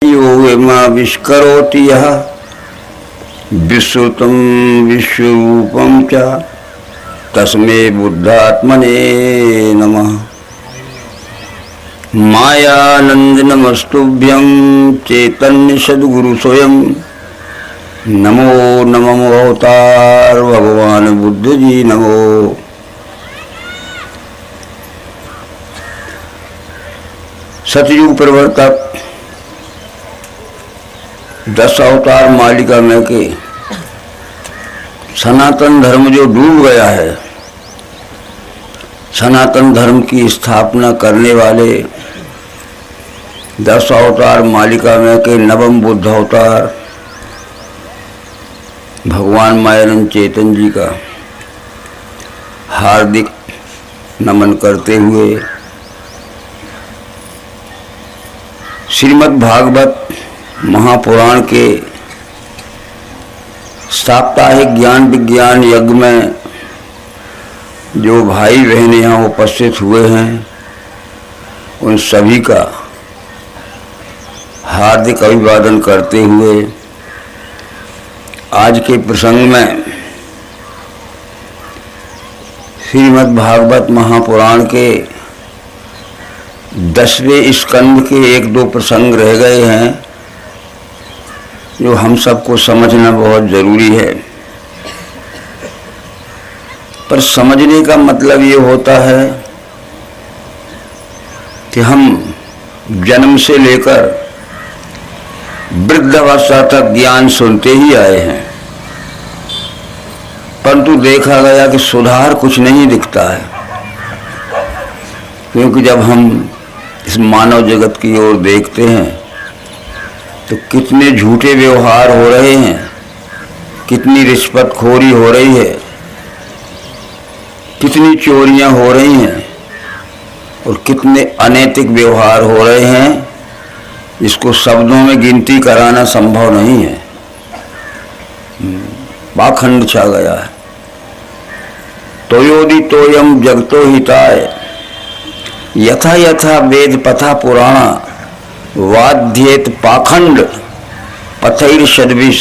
योगिमाविष्करोति यः विश्रुतं विश्वरूपं च तस्मै बुद्धात्मने नमः। मायानंदनमस्तुभ्यं चैतन्य सद्गुरु स्वयं नमो नमो अवतार भगवान बुद्ध जी नमो। सतयुग प्रवर्तक 10 अवतार मालिका में के सनातन धर्म जो डूब गया है, सनातन धर्म की स्थापना करने वाले 10 अवतार मालिका में के नवम बुद्ध अवतार भगवान मायानंद चेतन जी का हार्दिक नमन करते हुए श्रीमद् भागवत महापुराण के साप्ताहिक ज्ञान विज्ञान यज्ञ में जो भाई बहन यहाँ उपस्थित हुए हैं उन सभी का हार्दिक अभिवादन करते हुए आज के प्रसंग में श्रीमद् भागवत महापुराण के 10वें स्कंद के 1-2 प्रसंग रह गए हैं जो हम सबको समझना बहुत जरूरी है। पर समझने का मतलब ये होता है कि हम जन्म से लेकर वृद्धावस्था तक ज्ञान सुनते ही आए हैं, परंतु देखा गया कि सुधार कुछ नहीं दिखता है। क्योंकि जब हम इस मानव जगत की ओर देखते हैं तो कितने झूठे व्यवहार हो रहे हैं, कितनी रिश्वतखोरी हो रही है, कितनी चोरियां हो रही हैं और कितने अनैतिक व्यवहार हो रहे हैं जिसको शब्दों में गिनती कराना संभव नहीं है। पाखंड छा गया है। तोयोदि तोयम जगतो हिताय यथा यथा वेद पथा पुराणा वाध्येत पाखंड पथैर्षद्भिः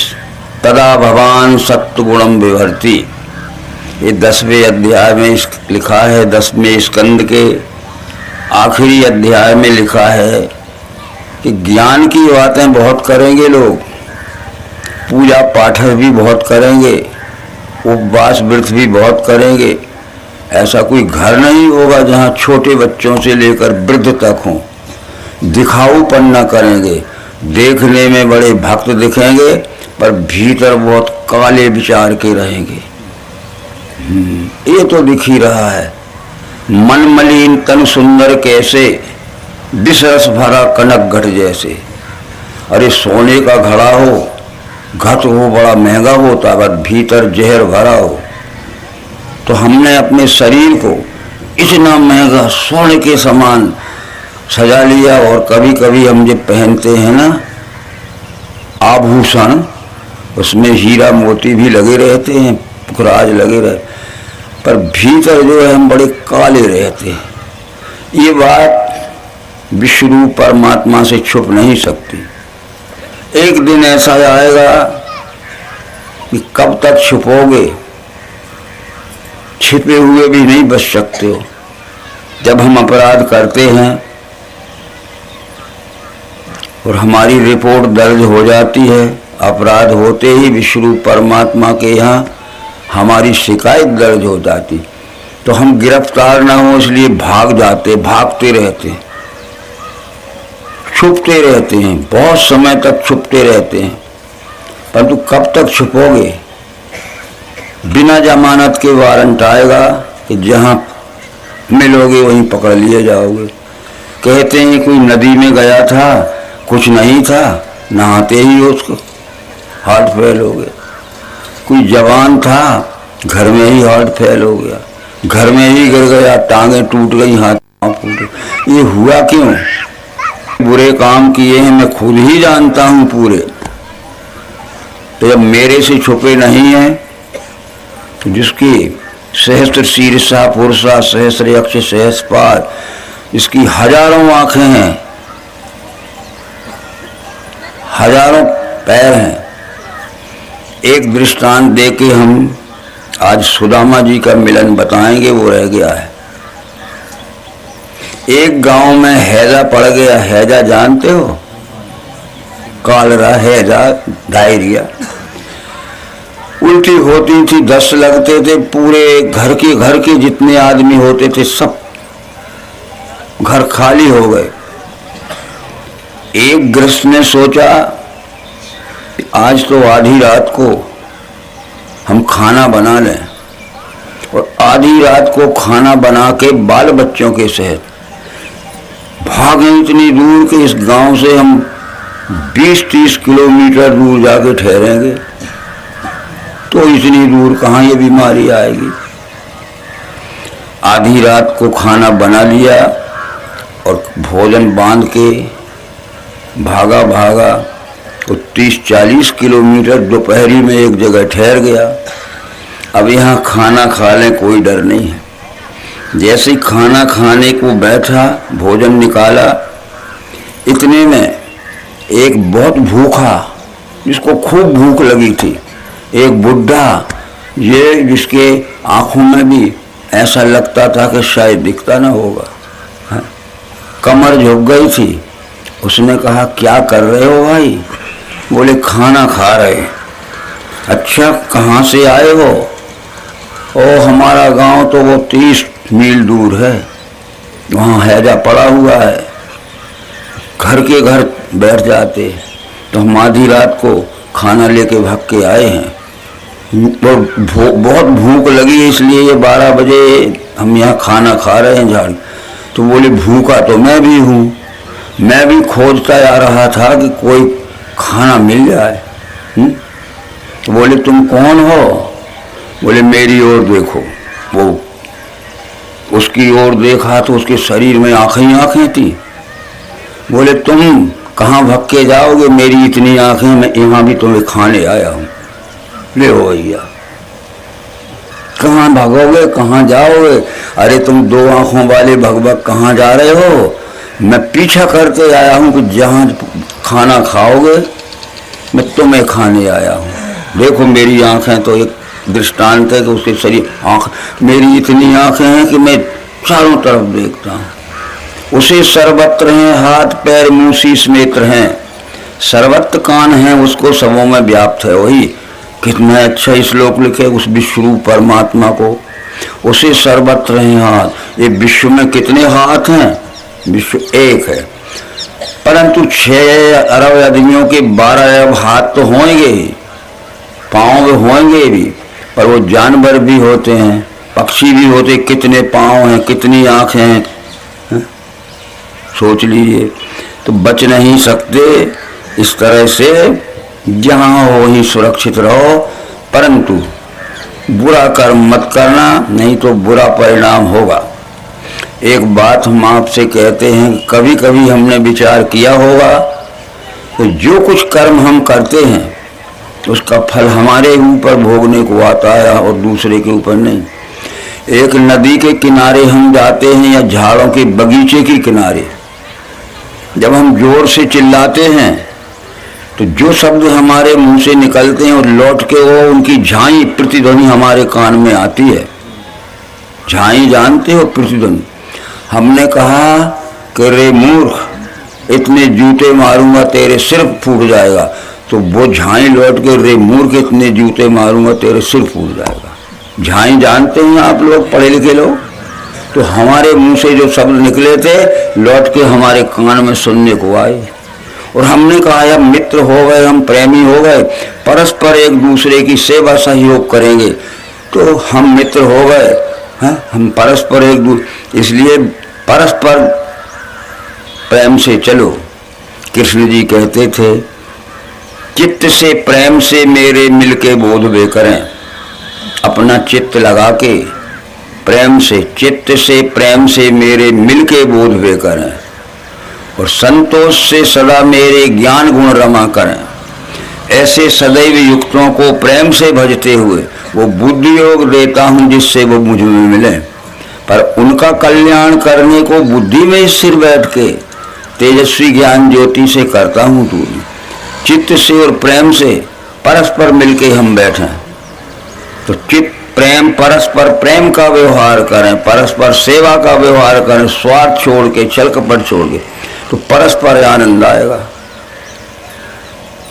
तदा भवान सत्वगुणम विभर्ति। ये 10वें अध्याय में लिखा है, 10वें स्कंद के आखिरी अध्याय में लिखा है कि ज्ञान की बातें बहुत करेंगे लोग, पूजा पाठ भी बहुत करेंगे, उपवास व्रत भी बहुत करेंगे, ऐसा कोई घर नहीं होगा जहाँ छोटे बच्चों से लेकर वृद्ध तक हों। दिखाऊपन न करेंगे, देखने में बड़े भक्त दिखेंगे पर भीतर बहुत काले विचार के रहेंगे। ये तो दिख ही रहा है। मन मलिन तन सुंदर कैसे, विषरस भरा कनक घट जैसे। अरे सोने का घड़ा हो, घट हो बड़ा महंगा होता है, भीतर जहर भरा हो। तो हमने अपने शरीर को इतना महंगा स्वर्ण के समान सजा लिया और कभी कभी हम जो पहनते हैं ना आभूषण, उसमें हीरा मोती भी लगे रहते हैं, पुखराज लगे रहते, पर भीतर जो है हम बड़े काले रहते हैं। ये बात विश्वरूप परमात्मा से छुप नहीं सकती। एक दिन ऐसा आएगा कि कब तक छुपोगे, छिपे हुए भी नहीं बच सकते हो। जब हम अपराध करते हैं और हमारी रिपोर्ट दर्ज हो जाती है, अपराध होते ही विश्वरूप परमात्मा के यहाँ हमारी शिकायत दर्ज हो जाती, तो हम गिरफ्तार ना हो इसलिए भाग जाते, भागते रहते, छुपते रहते हैं, बहुत समय तक छुपते रहते हैं। परंतु कब तक छुपोगे? बिना जमानत के वारंट आएगा कि जहाँ मिलोगे वहीं पकड़ लिए जाओगे। कहते हैं कोई नदी में गया था, कुछ नहीं था, नहाते ही उसको हार्ट फेल हो गया। कोई जवान था, घर में ही हार्ट फेल हो गया, घर में ही गिर गया, टांगें टूट गई, हाथ फूट गए। ये हुआ क्यों? बुरे काम किए हैं, मैं खुद ही जानता हूँ पूरे। तो जब मेरे से छुपे नहीं हैं, तो जिसकी सहस्त्र शीर्षा पुरुषा सहस्त्र यक्ष सहस्रपाद, इसकी हजारों आंखें हैं, हजारों पैर हैं। एक दृष्टांत दे के हम आज सुदामा जी का मिलन बताएंगे, वो रह गया है। एक गांव में हैजा पड़ गया। हैजा जानते हो? कालरा, हैजा, डायरिया। उल्टी होती थी, 10 लगते थे। पूरे घर के जितने आदमी होते थे सब घर खाली हो गए। एक गृहस्थ ने सोचा आज तो आधी रात को हम खाना बना लें, और आधी रात को खाना बना के बाल बच्चों के सहित भागे इतनी दूर कि इस गांव से हम 20-30 किलोमीटर दूर जाके ठहरेंगे। तो इतनी दूर कहाँ ये बीमारी आएगी। आधी रात को खाना बना लिया और भोजन बांध के भागा तो 30-40 किलोमीटर दोपहरी में एक जगह ठहर गया। अब यहाँ खाना खा लें, कोई डर नहीं है। जैसे ही खाना खाने को बैठा, भोजन निकाला, इतने में एक बहुत भूखा, जिसको खूब भूख लगी थी, एक बुढ़ा, ये जिसके आंखों में भी ऐसा लगता था कि शायद दिखता ना होगा, कमर झुक गई थी। उसने कहा क्या कर रहे हो भाई? बोले खाना खा रहे। अच्छा कहाँ से आए हो? ओ हमारा गांव तो वो 30 मील दूर है, वहाँ हैजा पड़ा हुआ है। घर के घर बैठ जाते, तो हम आधी रात को खाना लेके भाग के आए हैं। बहुत भूख लगी, इसलिए ये 12 बजे हम यहाँ खाना खा रहे हैं झाड़ी। तो बोले भूखा तो मैं भी हूँ, मैं भी खोजता आ रहा था कि कोई खाना मिल जाए। तो बोले तुम कौन हो? बोले मेरी ओर देखो। वो उसकी ओर देखा तो उसके शरीर में आंखें आंखें थी। बोले तुम कहाँ भाग के जाओगे? मेरी इतनी आंखें, मैं यहाँ भी तुम्हें खाने आया हूँ। ले हो भैया, कहाँ भागोगे, कहाँ जाओगे? अरे तुम 2 आंखों वाले भगभग कहाँ जा रहे हो? मैं पीछा करके आया हूँ कि जहाँ खाना खाओगे मैं तुम्हें खाने आया हूँ। देखो मेरी आंखें, तो एक दृष्टांत है कि उसके शरीर आँख, मेरी इतनी आंखें हैं कि मैं चारों तरफ देखता हूँ। उसे सर्वत्र हैं हाथ पैर मुँह शीश नेत्र हैं, सर्वत्र कान हैं उसको सबों में व्याप्त है। वही कितना अच्छा श्लोक लिखे उस विश्वरूप परमात्मा को। उसे सर्वत्र हैं हाथ। ये विश्व में कितने हाथ हैं? विश्व एक है, परंतु 6 अरब आदमियों के 12 अरब हाथ तो होंगे, पाँव होंगे भी, पर वो जानवर भी होते हैं, पक्षी भी होते, कितने पाँव हैं, कितनी आँखें हैं, सोच लीजिए। तो बच नहीं सकते। इस तरह से जहाँ हो वहीं सुरक्षित रहो, परंतु बुरा कर्म मत करना, नहीं तो बुरा परिणाम होगा। एक बात हम आपसे कहते हैं, कभी कभी हमने विचार किया होगा कि जो कुछ कर्म हम करते हैं उसका फल हमारे ऊपर भोगने को आता है और दूसरे के ऊपर नहीं। एक नदी के किनारे हम जाते हैं या झाड़ों के बगीचे के किनारे, जब हम जोर से चिल्लाते हैं तो जो शब्द हमारे मुंह से निकलते हैं और लौट के वो उनकी झाई प्रतिध्वनि हमारे कान में आती है। झाई जानते हो? प्रतिध्वनि। हमने कहा कि रे मूर्ख, इतने जूते मारूंगा तेरे सिर फूट जाएगा। तो वो झाई लौट के रे मूर्ख, इतने जूते मारूंगा तेरे सिर फूट जाएगा। झाई जानते हैं आप लोग, पढ़े लिखे लोग? तो हमारे मुंह से जो शब्द निकले थे लौट के हमारे कान में सुनने को आए। और हमने कहा अब मित्र हो गए, हम प्रेमी हो गए, परस्पर एक दूसरे की सेवा सहयोग करेंगे तो हम मित्र हो गए। हम परस्पर एक दूसरे, इसलिए परस्पर प्रेम से चलो। कृष्ण जी कहते थे चित्त से प्रेम से मेरे मिलके बोध वे करें। अपना चित्त लगा के प्रेम से, चित्त से प्रेम से मेरे मिलके बोध वे करें, और संतोष से सदा मेरे ज्ञान गुण रमा करें। ऐसे सदैव युक्तों को प्रेम से भजते हुए वो बुद्धि योग देता हूँ जिससे वो मुझ में मिले। पर उनका कल्याण करने को बुद्धि में स्थिर बैठ के तेजस्वी ज्ञान ज्योति से करता हूँ। चित्त से और प्रेम से परस्पर मिलके हम बैठे, तो चित्त प्रेम परस्पर प्रेम का व्यवहार करें, परस्पर सेवा का व्यवहार करें, स्वार्थ छोड़ के, छल कपट छोड़ के, तो परस्पर आनंद आएगा।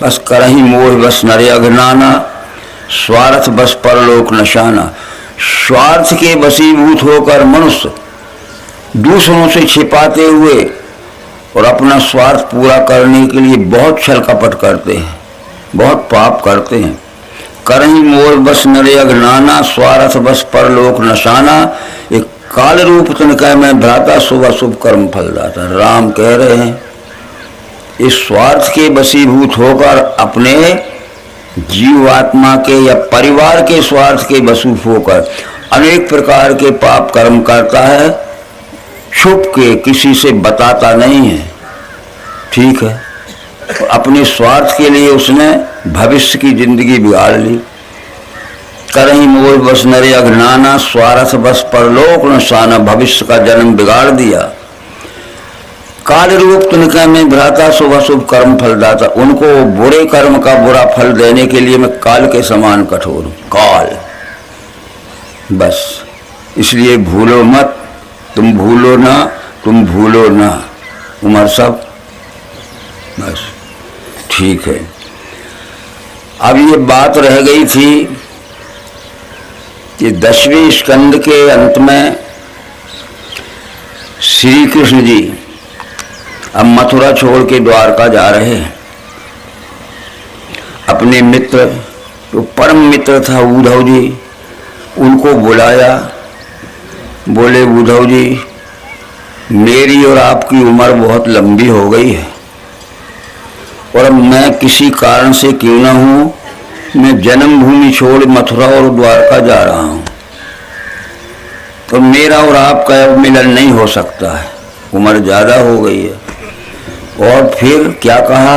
बस करही मोह बस नरे अघनाना, स्वार्थ बस परलोक नशाना। स्वार्थ के वशीभूत होकर मनुष्य दूसरों से छिपाते हुए और अपना स्वार्थ पूरा करने के लिए बहुत छल कपट करते हैं, बहुत पाप करते हैं। करही मोर बस नरे अघनाना, स्वार्थ बस परलोक नशाना। एक काल रूप तनिका में भ्राता, शुभ अशुभ कर्म फल दाता। राम कह रहे हैं इस स्वार्थ के वशीभूत होकर अपने जीवात्मा के या परिवार के स्वार्थ के वसूफ होकर अनेक प्रकार के पाप कर्म करता है, छुप के, किसी से बताता नहीं है, ठीक है। अपने स्वार्थ के लिए उसने भविष्य की जिंदगी बिगाड़ ली। करही मोह बस नरे अघनाना, स्वार्थ बस परलोक नशाना। भविष्य का जन्म बिगाड़ दिया। काल रूप तुनका में भ्राता, शुभ अशुभ कर्म फल दाता। उनको बुरे कर्म का बुरा फल देने के लिए मैं काल के समान कठोर हूं। काल, बस इसलिए भूलो मत, तुम भूलो ना, तुम भूलो ना। उमर सब बस ठीक है। अब ये बात रह गई थी कि 10वें स्कंद के अंत में श्री कृष्ण जी अब मथुरा छोड़ के द्वारका जा रहे हैं। अपने मित्र, तो परम मित्र था उद्धव जी, उनको बुलाया। बोले उद्धव जी, मेरी और आपकी उम्र बहुत लंबी हो गई है और अब मैं किसी कारण से क्यों ना हूं, मैं जन्मभूमि छोड़ मथुरा और द्वारका जा रहा हूं, तो मेरा और आपका अब मिलन नहीं हो सकता है, उम्र ज्यादा हो गई है। और फिर क्या कहा,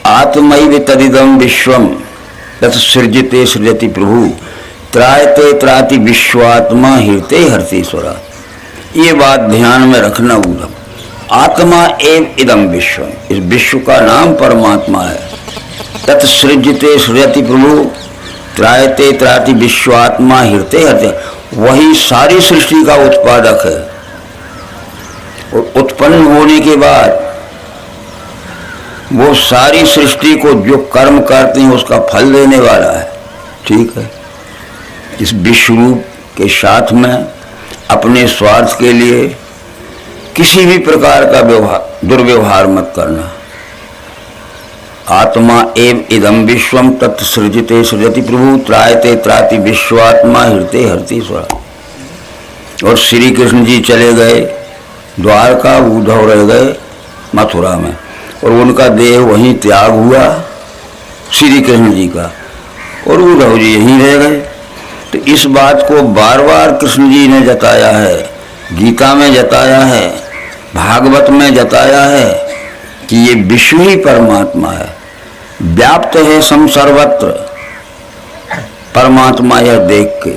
आत्मैव तदिदं विश्वम तत् सृजते सृजति प्रभु, त्रायते त्राति विश्वात्मा हृते हर्तीश्वरा। ये बात ध्यान में रखना उद्धव। आत्मा एव इदम विश्वम, इस विश्व का नाम परमात्मा है। तत् सृजते सृजति प्रभु, त्रायते त्राति विश्वात्मा हृते हर्ते, वही सारी सृष्टि का उत्पादक है और उत्पन्न होने के बाद वो सारी सृष्टि को जो कर्म करते हैं उसका फल देने वाला है, ठीक है। इस विश्व रूप के साथ में अपने स्वार्थ के लिए किसी भी प्रकार का दुर्व्यवहार मत करना। आत्मा एव इदम विश्वम तत् सृजते सृजति प्रभु, त्रायते त्राति विश्वात्मा हृते हर्तीश्वरा। और श्री कृष्ण जी चले गए द्वारका, उद्धव रह गए मथुरा में और उनका देह वहीं त्याग हुआ श्री कृष्ण जी का, और उद्धव जी यहीं रह गए। तो इस बात को बार बार कृष्ण जी ने जताया है, गीता में जताया है, भागवत में जताया है कि ये विश्व ही परमात्मा है, व्याप्त है सम सर्वत्र। परमात्मा यह देख के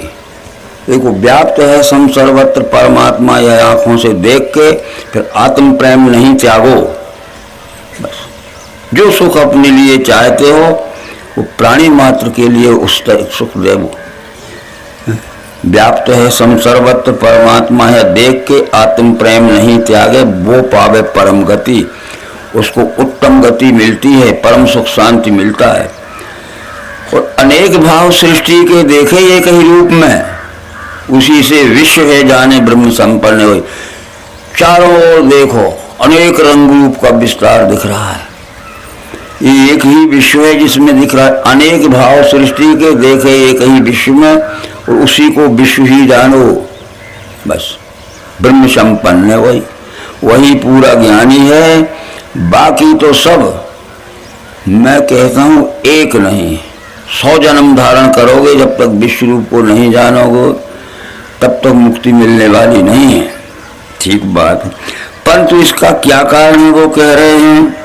देखो, व्याप्त है सम सर्वत्र परमात्मा यह आंखों से देख के फिर आत्म प्रेम नहीं त्यागो। बस जो सुख अपने लिए चाहते हो वो प्राणी मात्र के लिए उस सुख देवो। व्याप्त है सम सर्वत्र परमात्मा है देख के आत्म प्रेम नहीं त्यागे, वो पावे परम गति, उसको उत्तम गति मिलती है, परम सुख शांति मिलता है। और अनेक भाव सृष्टि के देखे एक ही रूप में, उसी से विश्व है जाने ब्रह्म संपन्न हो। चारों ओर देखो अनेक रंग रूप का विस्तार दिख रहा है, ये एक ही विश्व है जिसमें दिख रहा है। अनेक भाव सृष्टि के देखे एक ही विश्व में और उसी को विश्व ही जानो, बस ब्रह्म संपन्न है, वही पूरा ज्ञानी है। बाकी तो सब मैं कहता हूं एक नहीं, 100 जन्म धारण करोगे जब तक विश्व रूप को नहीं जानोगे तब तक मुक्ति मिलने वाली नहीं है, ठीक बात है। परंतु इसका क्या कारण है वो कह रहे हैं,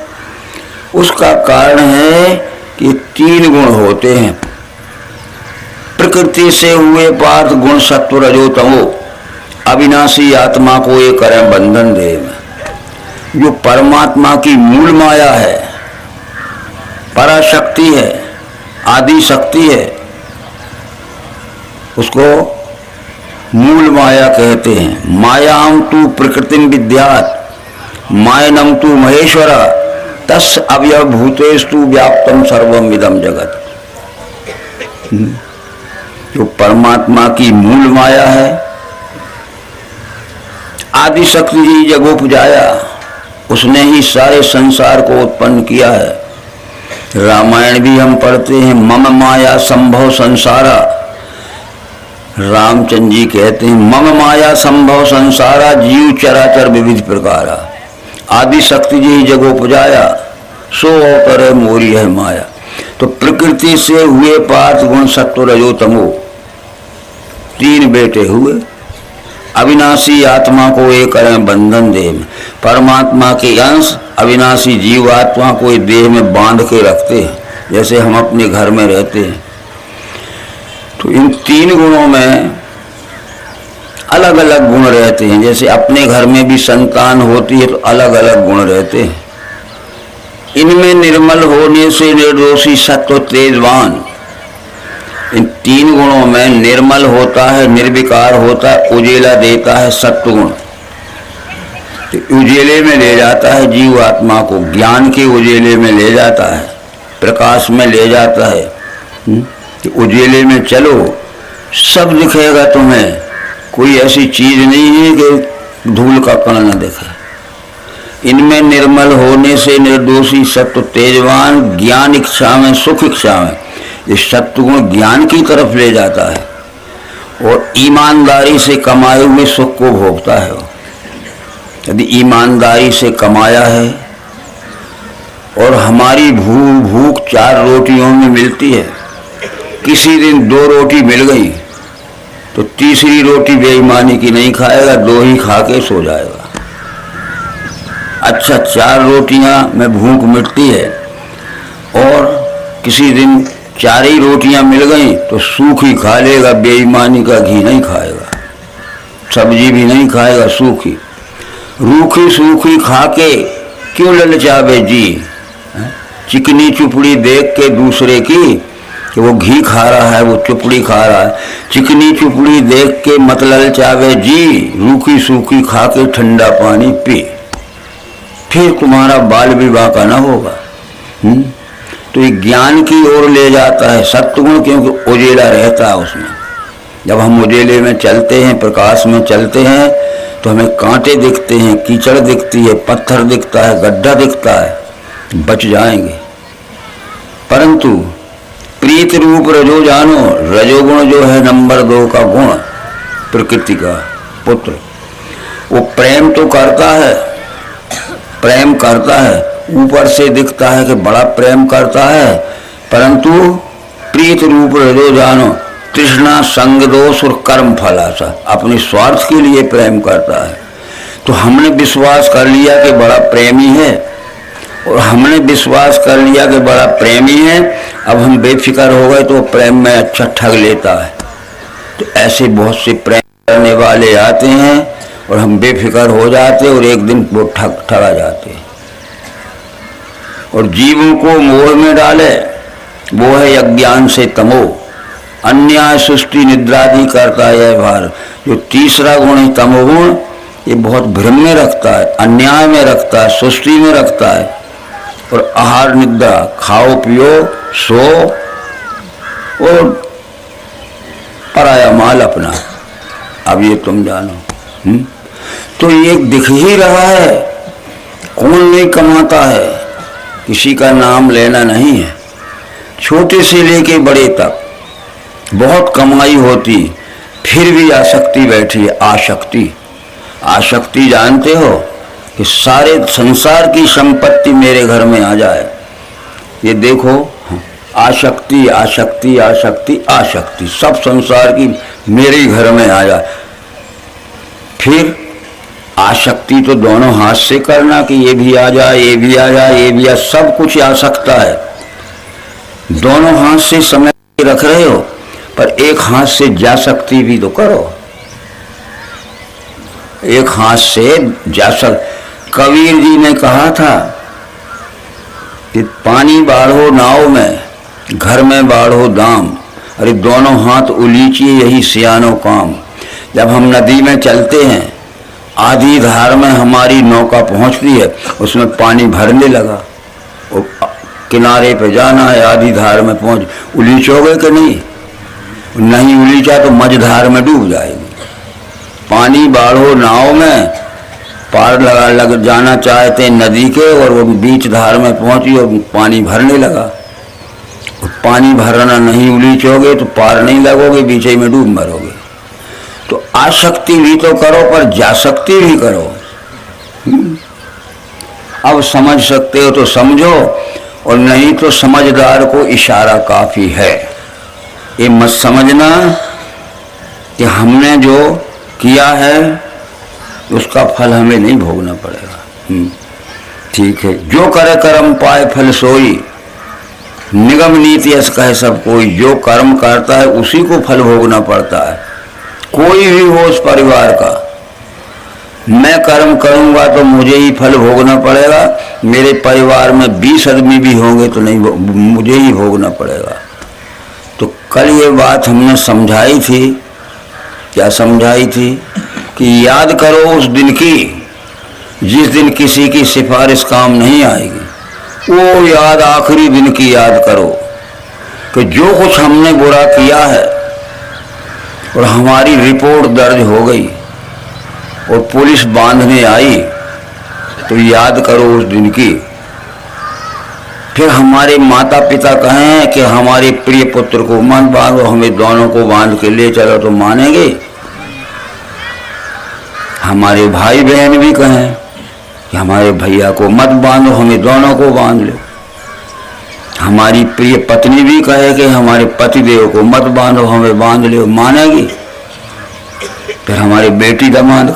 उसका कारण है कि 3 गुण होते हैं प्रकृति से हुए पार्थ, गुण सत्व रजो तमो, अविनाशी आत्मा को ये करें बंधन देह में। जो परमात्मा की मूल माया है मूला शक्ति है, आदि शक्ति है, उसको मूल माया कहते हैं। मायाम तू प्रकृतिम विद्यात् मायनम तू महेश्वर तस् अवयव भूतेस्तु व्याप्तम सर्वम इदम जगत। जो परमात्मा की मूल माया है, आदि शक्ति जी जगोपजाया, उसने ही सारे संसार को उत्पन्न किया है। रामायण भी हम पढ़ते हैं, मम माया संभव संसारा। रामचंद्र जी कहते हैं मम माया संभव संसारा जीव चराचर विविध प्रकारा। आदि शक्ति जी जगोपजाया सो अवतरे मोरी है माया। तो प्रकृति से हुए पार्थ गुण सत्व रजो तमो, तीन बेटे हुए। अविनाशी आत्मा को एक करें बंधन देह में। परमात्मा के अंश अविनाशी जीव आत्मा को एक देह में बांध के रखते हैं, जैसे हम अपने घर में रहते हैं। तो इन तीन गुणों में अलग अलग गुण रहते हैं। जैसे अपने घर में भी संतान होती है तो अलग अलग गुण रहते हैं। इनमें निर्मल होने से निर्दोषी सत्व तेजवान, इन तीन गुणों में निर्मल होता है, निर्विकार होता है, उजेला देता है सत्वगुण। तो उजेले में ले जाता है जीव आत्मा को, ज्ञान के उजेले में ले जाता है, प्रकाश में ले जाता है कि उजेले में चलो सब दिखेगा तुम्हें, कोई ऐसी चीज नहीं है कि धूल का कण न दिखे। इनमें निर्मल होने से निर्दोषी सत्व तेजवान, ज्ञान इच्छा में सुख इच्छा में, ये सत्वगुण ज्ञान की तरफ ले जाता है और ईमानदारी से कमाए हुए सुख को भोगता है। यदि ईमानदारी से कमाया है और हमारी भूख 4 रोटियों में मिलती है, किसी दिन 2 रोटी मिल गई तो तीसरी रोटी बेईमानी की नहीं खाएगा, 2 ही खा के सो जाएगा। अच्छा 4 रोटियां में भूख मिटती है और किसी दिन 4 ही रोटियां मिल गई तो सूखी खा लेगा, बेईमानी का घी नहीं खाएगा, सब्जी भी नहीं खाएगा, सूखी। रूखी सूखी खा के क्यों ललचावे जी, चिकनी चुपड़ी देख के दूसरे की कि वो घी खा रहा है, वो चुपड़ी खा रहा है, चिकनी चुपड़ी देख के मत ललचावे जी, रूखी सूखी खा के ठंडा पानी पी, फिर तुम्हारा बाल विवाह का न होगा। तो ये ज्ञान की ओर ले जाता है सत्वगुण, क्योंकि उजेला रहता है उसमें। जब हम उजेले में चलते हैं, प्रकाश में चलते हैं, तो हमें कांटे दिखते हैं, कीचड़ दिखती है, पत्थर दिखता है, गड्ढा दिखता है, बच जाएंगे। परंतु प्रीत रूप रजो जानो, रजोगुण जो है नंबर 2 का गुण, प्रकृति का पुत्र, वो प्रेम तो करता है, प्रेम करता है, ऊपर से दिखता है कि बड़ा प्रेम करता है, परंतु प्रीत रूप रजो जानो, तृष्णा संग दोष और कर्म फलासा, अपने स्वार्थ के लिए प्रेम करता है। तो हमने विश्वास कर लिया कि बड़ा प्रेमी है, और हमने विश्वास कर लिया कि बड़ा प्रेमी है, अब हम बेफिक्र हो गए तो प्रेम में अच्छा ठग लेता है। तो ऐसे बहुत से प्रेम करने वाले आते हैं और हम बेफिक्र हो जाते और एक दिन वो ठगा जाते हैं और जीवों को मोह में डाले। वो है अज्ञान से तमो, अन्याय सुस्ती निद्रादि करता है व्यवहार। जो तीसरा गुण है तमोगुण, ये बहुत भ्रम में रखता है, अन्याय में रखता है, सुस्ती में रखता है और आहार निद्रा, खाओ पियो सो और पराया माल अपना, अब ये तुम जानो। तो ये दिख ही रहा है, कौन नहीं कमाता है, किसी का नाम लेना नहीं है, छोटे से लेके बड़े तक बहुत कमाई होती, फिर भी आसक्ति बैठी है। आसक्ति, आसक्ति जानते हो कि सारे संसार की संपत्ति मेरे घर में आ जाए। ये देखो, आसक्ति आसक्ति आसक्ति आसक्ति, सब संसार की मेरे घर में आ जाए। फिर आसक्ति तो दोनों हाथ से करना कि ये भी आ जाए, ये भी आ जाए, ये भी आ, सब कुछ आ सकता है। दोनों हाथ से समय रख रहे हो, पर एक हाथ से जा सकती भी तो करो, एक हाथ से जा सक। कबीर जी ने कहा था कि पानी बाढ़ो नाव में, घर में बाढ़ो दाम, अरे दोनों हाथ उलीचिए यही सियानो काम। जब हम नदी में चलते हैं, आधी धार में हमारी नौका पहुंचती है, उसमें पानी भरने लगा, वो किनारे पे जाना है, आधी धार में पहुंच, उलीचोगे कि नहीं? नहीं उलीचा तो मझधार में डूब जाएगी। पानी बाढ़ो नाव में, पार लग जाना चाहते हैं नदी के, और वो बीच धार में पहुंची और पानी भरने लगा। पानी भरना नहीं उलीचोगे तो पार नहीं लगोगे, बीच ही में डूब मरोगे। तो आसक्ति भी तो करो पर जासक्ति भी करो। अब समझ सकते हो तो समझो, और नहीं तो समझदार को इशारा काफी है। ये मत समझना कि हमने जो किया है उसका फल हमें नहीं भोगना पड़ेगा। ठीक है, जो करे कर्म पाए फल सोई, निगम नीति ऐसा कहे सब कोई। जो कर्म करता है उसी को फल भोगना पड़ता है, कोई भी हो उस परिवार का। मैं कर्म करूंगा तो मुझे ही फल भोगना पड़ेगा, मेरे परिवार में 20 आदमी भी होंगे तो नहीं, मुझे ही भोगना पड़ेगा। तो कल ये बात हमने समझाई थी, क्या समझाई थी? कि याद करो उस दिन की जिस दिन किसी की सिफारिश काम नहीं आएगी। वो याद आखिरी दिन की याद करो कि जो कुछ हमने बुरा किया है और हमारी रिपोर्ट दर्ज हो गई और पुलिस बांधने आई, तो याद करो उस दिन की। फिर हमारे माता पिता कहें कि हमारे प्रिय पुत्र को मत बांधो, हमें दोनों को बांध के ले चलो, तो मानेंगे? हमारे भाई बहन भी कहें कि हमारे भैया को मत बांधो, हमें दोनों को बांध लो। हमारी प्रिय पत्नी भी कहे कि हमारे पतिदेव को मत बांधो, हमें बांध लो, मानेगी? फिर हमारे बेटी दामाद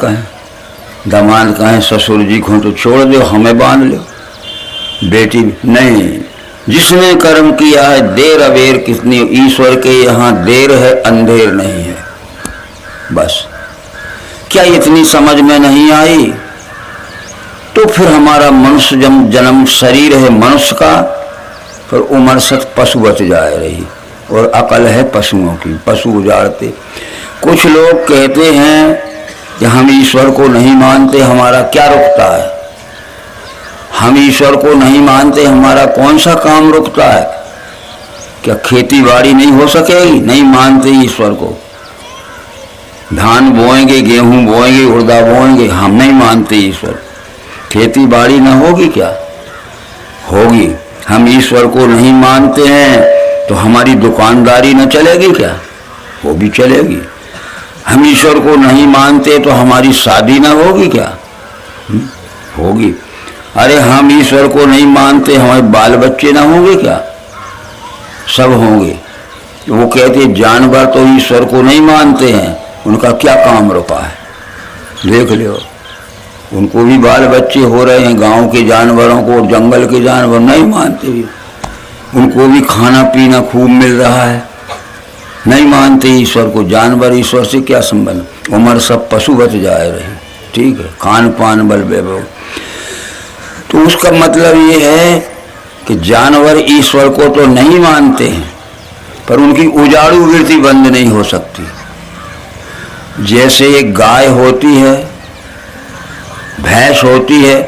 कहें ससुर जी को तो छोड़ दो, हमें बांध लो। बेटी नहीं, जिसने कर्म किया है देर अबेर कितनी, ईश्वर के यहाँ देर है अंधेर नहीं है। बस क्या इतनी समझ में नहीं आई? तो फिर हमारा मनुष्य जन्म शरीर है मनुष्य का, फिर उम्र सत पशुवत जाए रही, और अकल है पशुओं की, पशु उजाड़ते। कुछ लोग कहते हैं कि हम ईश्वर को नहीं मानते, हमारा क्या रुकता है? हम ईश्वर को नहीं मानते, हमारा कौन सा काम रुकता है? क्या खेती बाड़ी नहीं हो सकेगी? नहीं मानते ईश्वर को। धान बोएंगे, गेहूं बोएंगे, उड़दा बोएंगे, हम नहीं मानते ईश्वर। खेती बाड़ी न होगी क्या? होगी। हम ईश्वर को नहीं मानते हैं तो हमारी दुकानदारी न चलेगी क्या? वो भी चलेगी। हम ईश्वर को नहीं मानते तो हमारी शादी न होगी क्या? होगी। अरे हम ईश्वर को नहीं मानते, हमारे बाल बच्चे ना होंगे क्या? सब होंगे। वो कहते जानवर तो ईश्वर को नहीं मानते हैं, उनका क्या काम रुका है? देख लो, उनको भी बाल बच्चे हो रहे हैं। गांव के जानवरों को, जंगल के जानवर नहीं मानते, उनको भी खाना पीना खूब मिल रहा है, नहीं मानते ईश्वर को। जानवर ईश्वर से क्या संबंध? उम्र सब पशुवत जाए रही। ठीक है, खान पान बल वैभव। तो उसका मतलब ये है कि जानवर ईश्वर को तो नहीं मानते हैं, पर उनकी उजाड़ू वृत्ति बंद नहीं हो सकती। जैसे एक गाय होती है, भैंस होती है,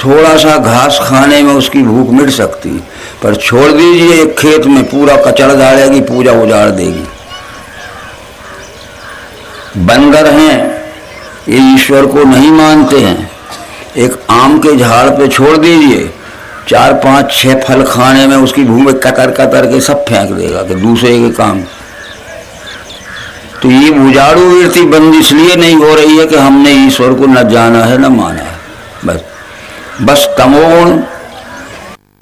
थोड़ा सा घास खाने में उसकी भूख मिट सकती, पर छोड़ दीजिए एक खेत में पूरा कचड़ डालेगी, पूजा उजाड़ देगी। बंदर हैं, ये ईश्वर को नहीं मानते हैं। एक आम के झाड़ पे छोड़ दीजिए, 4, 5, 6 फल खाने में उसकी भूख में कतर कतर के सब फेंक देगा कि दूसरे के काम। तो ये उजाड़ू वृत्ति बंद इसलिए नहीं हो रही है कि हमने ईश्वर को न जाना है न माना है। बस तमोगुण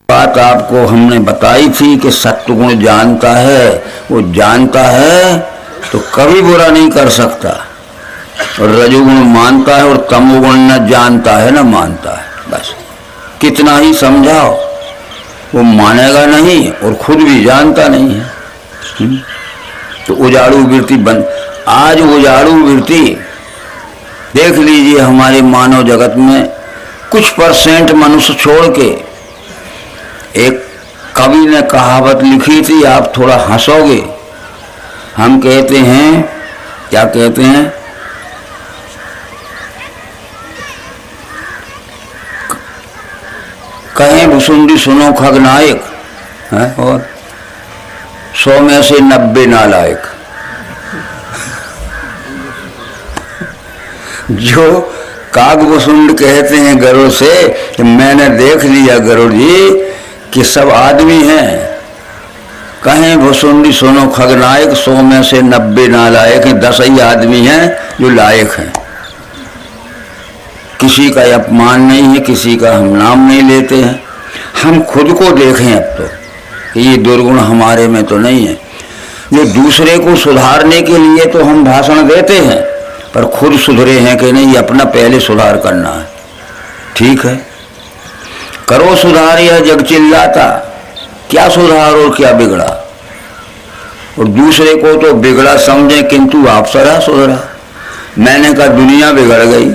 बात आपको हमने बताई थी कि सत्वगुण जानता है, वो जानता है तो कभी बुरा नहीं कर सकता, और रजोगुण मानता है, और तमोगुण न जानता है न मानता है। बस कितना ही समझाओ वो मानेगा नहीं, और खुद भी जानता नहीं है। तो उजाड़ू वृत्ति बंद। आज उजाड़ू वृत्ति देख लीजिए हमारे मानव जगत में कुछ % मनुष्य छोड़ के एक कवि ने कहावत लिखी थी, आप थोड़ा हंसोगे। हम कहते हैं, क्या कहते हैं, कहें भुसुंडी सुनो खगनायक है, और 100 में से 90 नालायक। जो कागभुसुंड कहते हैं गरुड़ से कि मैंने देख लिया गरुड़ जी कि सब आदमी हैं। कहें भुसुंडी सुनो खगनायक, 100 में से 90 नालायक हैं, 10 ही आदमी हैं जो लायक हैं। किसी का अपमान नहीं है, किसी का हम नाम नहीं लेते हैं। हम खुद को देखें अब तो कि ये दुर्गुण हमारे में तो नहीं है। ये दूसरे को सुधारने के लिए तो हम भाषण देते हैं, पर खुद सुधरे हैं कि नहीं, अपना पहले सुधार करना है। ठीक है, करो सुधार, यह जग चिल्लाता, क्या सुधार और क्या बिगड़ा। और दूसरे को तो बिगड़ा समझे, किंतु आप सदा सुधरा। मैंने कहा दुनिया बिगड़ गई,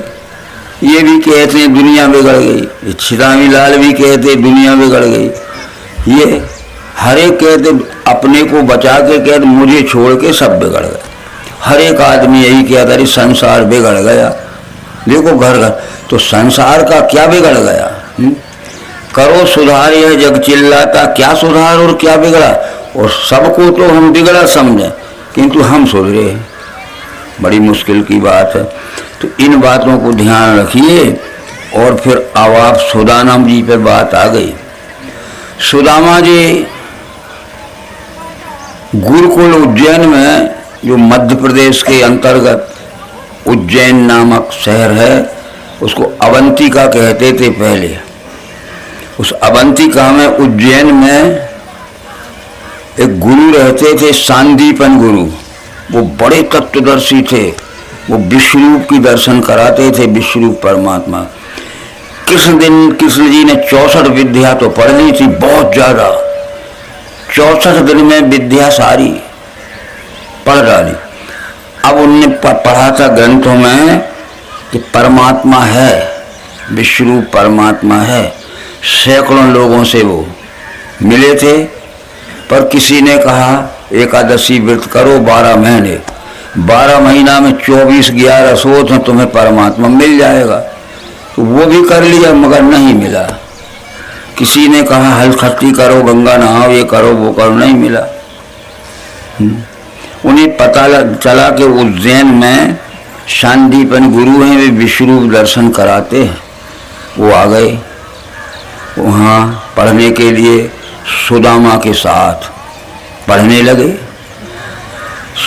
ये भी कहते हैं दुनिया बिगड़ गई, छिदामी लाल भी कहते दुनिया बिगड़ गई, ये हर एक कहते अपने को बचा के कहते मुझे छोड़ के सब बिगड़ गए। हर एक आदमी यही कहता है संसार बिगड़ गया। देखो घर घर तो संसार का क्या बिगड़ गया। करो सुधार, यह जग चिल्लाता, क्या सुधार और क्या बिगड़ा। और सबको तो हम बिगड़ा समझें, किंतु हम सुधरे, बड़ी मुश्किल की बात है। तो इन बातों को ध्यान रखिए। और फिर अब आप सुदामा जी पर बात आ गई। सुदामा जी गुरुकुल उज्जैन में, जो मध्य प्रदेश के अंतर्गत उज्जैन नामक शहर है, उसको अवंतिका कहते थे पहले। उस अवंतिका में उज्जैन में एक गुरु रहते थे, सांदीपन गुरु। वो बड़े तत्वदर्शी थे, वो विश्वरूप की दर्शन कराते थे, विश्वरूप परमात्मा। कृष्ण जी ने 64 विद्या तो पढ़ ली थी, बहुत ज्यादा। 64 दिन में विद्या सारी पढ़ डाली। अब उनने पढ़ा था ग्रंथों में कि परमात्मा है, विश्वरूप परमात्मा है। सैकड़ों लोगों से वो मिले थे, पर किसी ने कहा एकादशी व्रत करो 12 महीने, 12 महीना में 24-11 सोच में तुम्हें परमात्मा मिल जाएगा। तो वो भी कर लिया, मगर नहीं मिला। किसी ने कहा हलखट्टी करो, गंगा नहाओ, ये करो वो करो, नहीं मिला। उन्हें पता चला कि उज्जैन में शांतिपन गुरु हैं, वे विश्वरूप दर्शन कराते हैं। वो आ गए वहाँ पढ़ने के लिए, सुदामा के साथ पढ़ने लगे।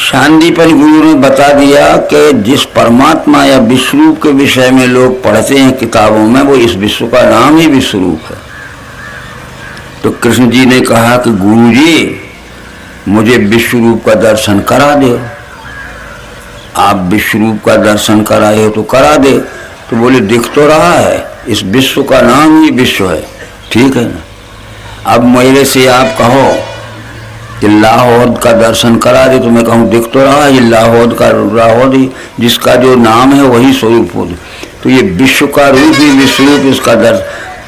शांतिपन गुरु ने बता दिया कि जिस परमात्मा या विश्वरूप के विषय में लोग पढ़ते हैं किताबों में, वो इस विश्व का नाम ही विश्वरूप है। तो कृष्ण जी ने कहा कि गुरु जी मुझे विश्वरूप का दर्शन करा दे। आप विश्वरूप का दर्शन कराए हो तो करा दे। तो बोले दिख तो रहा है, इस विश्व का नाम ही विश्व है, ठीक है ना। अब मेरे से आप कहो कि लाहौद का दर्शन करा दे, तो मैं कहूँ दिख तो रहा है लाहौद का, लाहौद ही जिसका जो नाम है वही स्वरूप हो। तो ये विश्व का रूप ही विश्वरूप, इसका दर्शन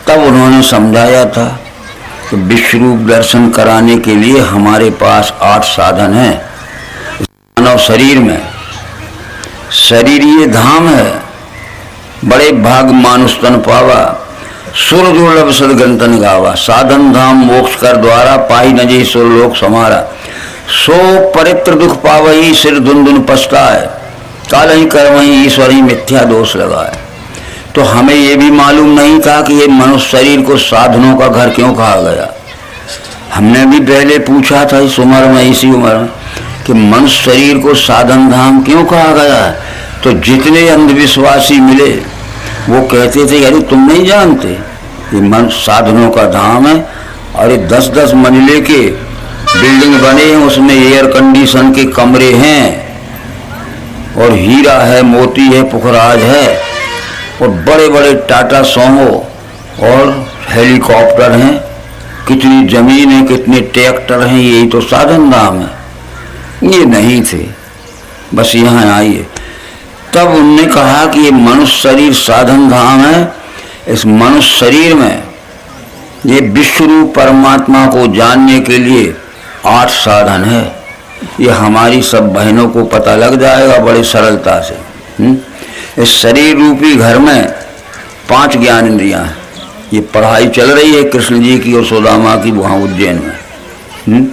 तब उन्होंने समझाया था। तो विश्वरूप दर्शन कराने के लिए हमारे पास 8 साधन हैं। मानव शरीर में, शरीर ये धाम है, बड़े भाग मानुष तन पावा, सुर दुर्लभ सदग्रंथन गावा। साधन धाम मोक्ष कर द्वारा, पाई न जे सुर लोक समारा। सो परित्र दुख पावही, सिर धुन पछताए, काल ही कर्म ही ईश्वर ही मिथ्या दोष लगाए। तो हमें ये भी मालूम नहीं था कि ये मनुष्य शरीर को साधनों का घर क्यों कहा गया। हमने भी पहले पूछा था इस उम्र में, इसी उम्र में, कि मनुष्य शरीर को साधन धाम क्यों कहा गया है। तो जितने अंधविश्वासी मिले वो कहते थे अरे तुम नहीं जानते ये मन साधनों का धाम है, और 10-10 मंजिले के बिल्डिंग बने हैं, उसमें एयर कंडीशन के कमरे हैं, और हीरा है, मोती है, पुखराज है, और बड़े बड़े टाटा सोमो और हेलीकॉप्टर हैं, कितनी जमीन है, कितने ट्रैक्टर हैं। यही तो साधन धाम है। ये नहीं थे, बस यहाँ आइए। तब उनने कहा कि ये मनुष्य शरीर साधन धाम है। इस मनुष्य शरीर में ये विश्वरूप परमात्मा को जानने के लिए 8 साधन है। ये हमारी सब बहनों को पता लग जाएगा बड़ी सरलता से। इस शरीर रूपी घर में 5 ज्ञान इंद्रियां हैं। ये पढ़ाई चल रही है कृष्ण जी की और सुदामा की वहाँ उज्जैन में।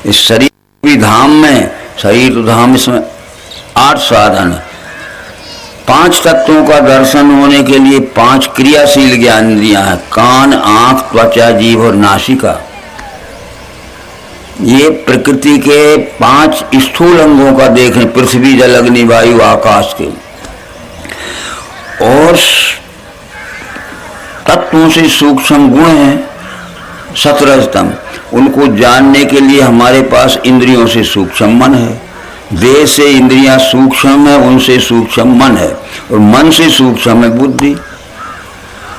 इस शरीर रूपी धाम में, शरीर तो धाम, इसमें 8 साधन है। 5 तत्वों का दर्शन होने के लिए 5 क्रियाशील ज्ञान इंद्रियां हैं। कान, आंख, त्वचा, जीभ और नासिका। ये प्रकृति के 5 स्थूल अंगों का देखें, पृथ्वी, जल, अग्नि, वायु, आकाश के। और तत्वों से सूक्ष्म गुण हैं 17 स्तंभ। उनको जानने के लिए हमारे पास इंद्रियों से सूक्ष्म मन है। देह से इंद्रियां सूक्ष्म है, उनसे सूक्ष्म मन है, और मन से सूक्ष्म है बुद्धि।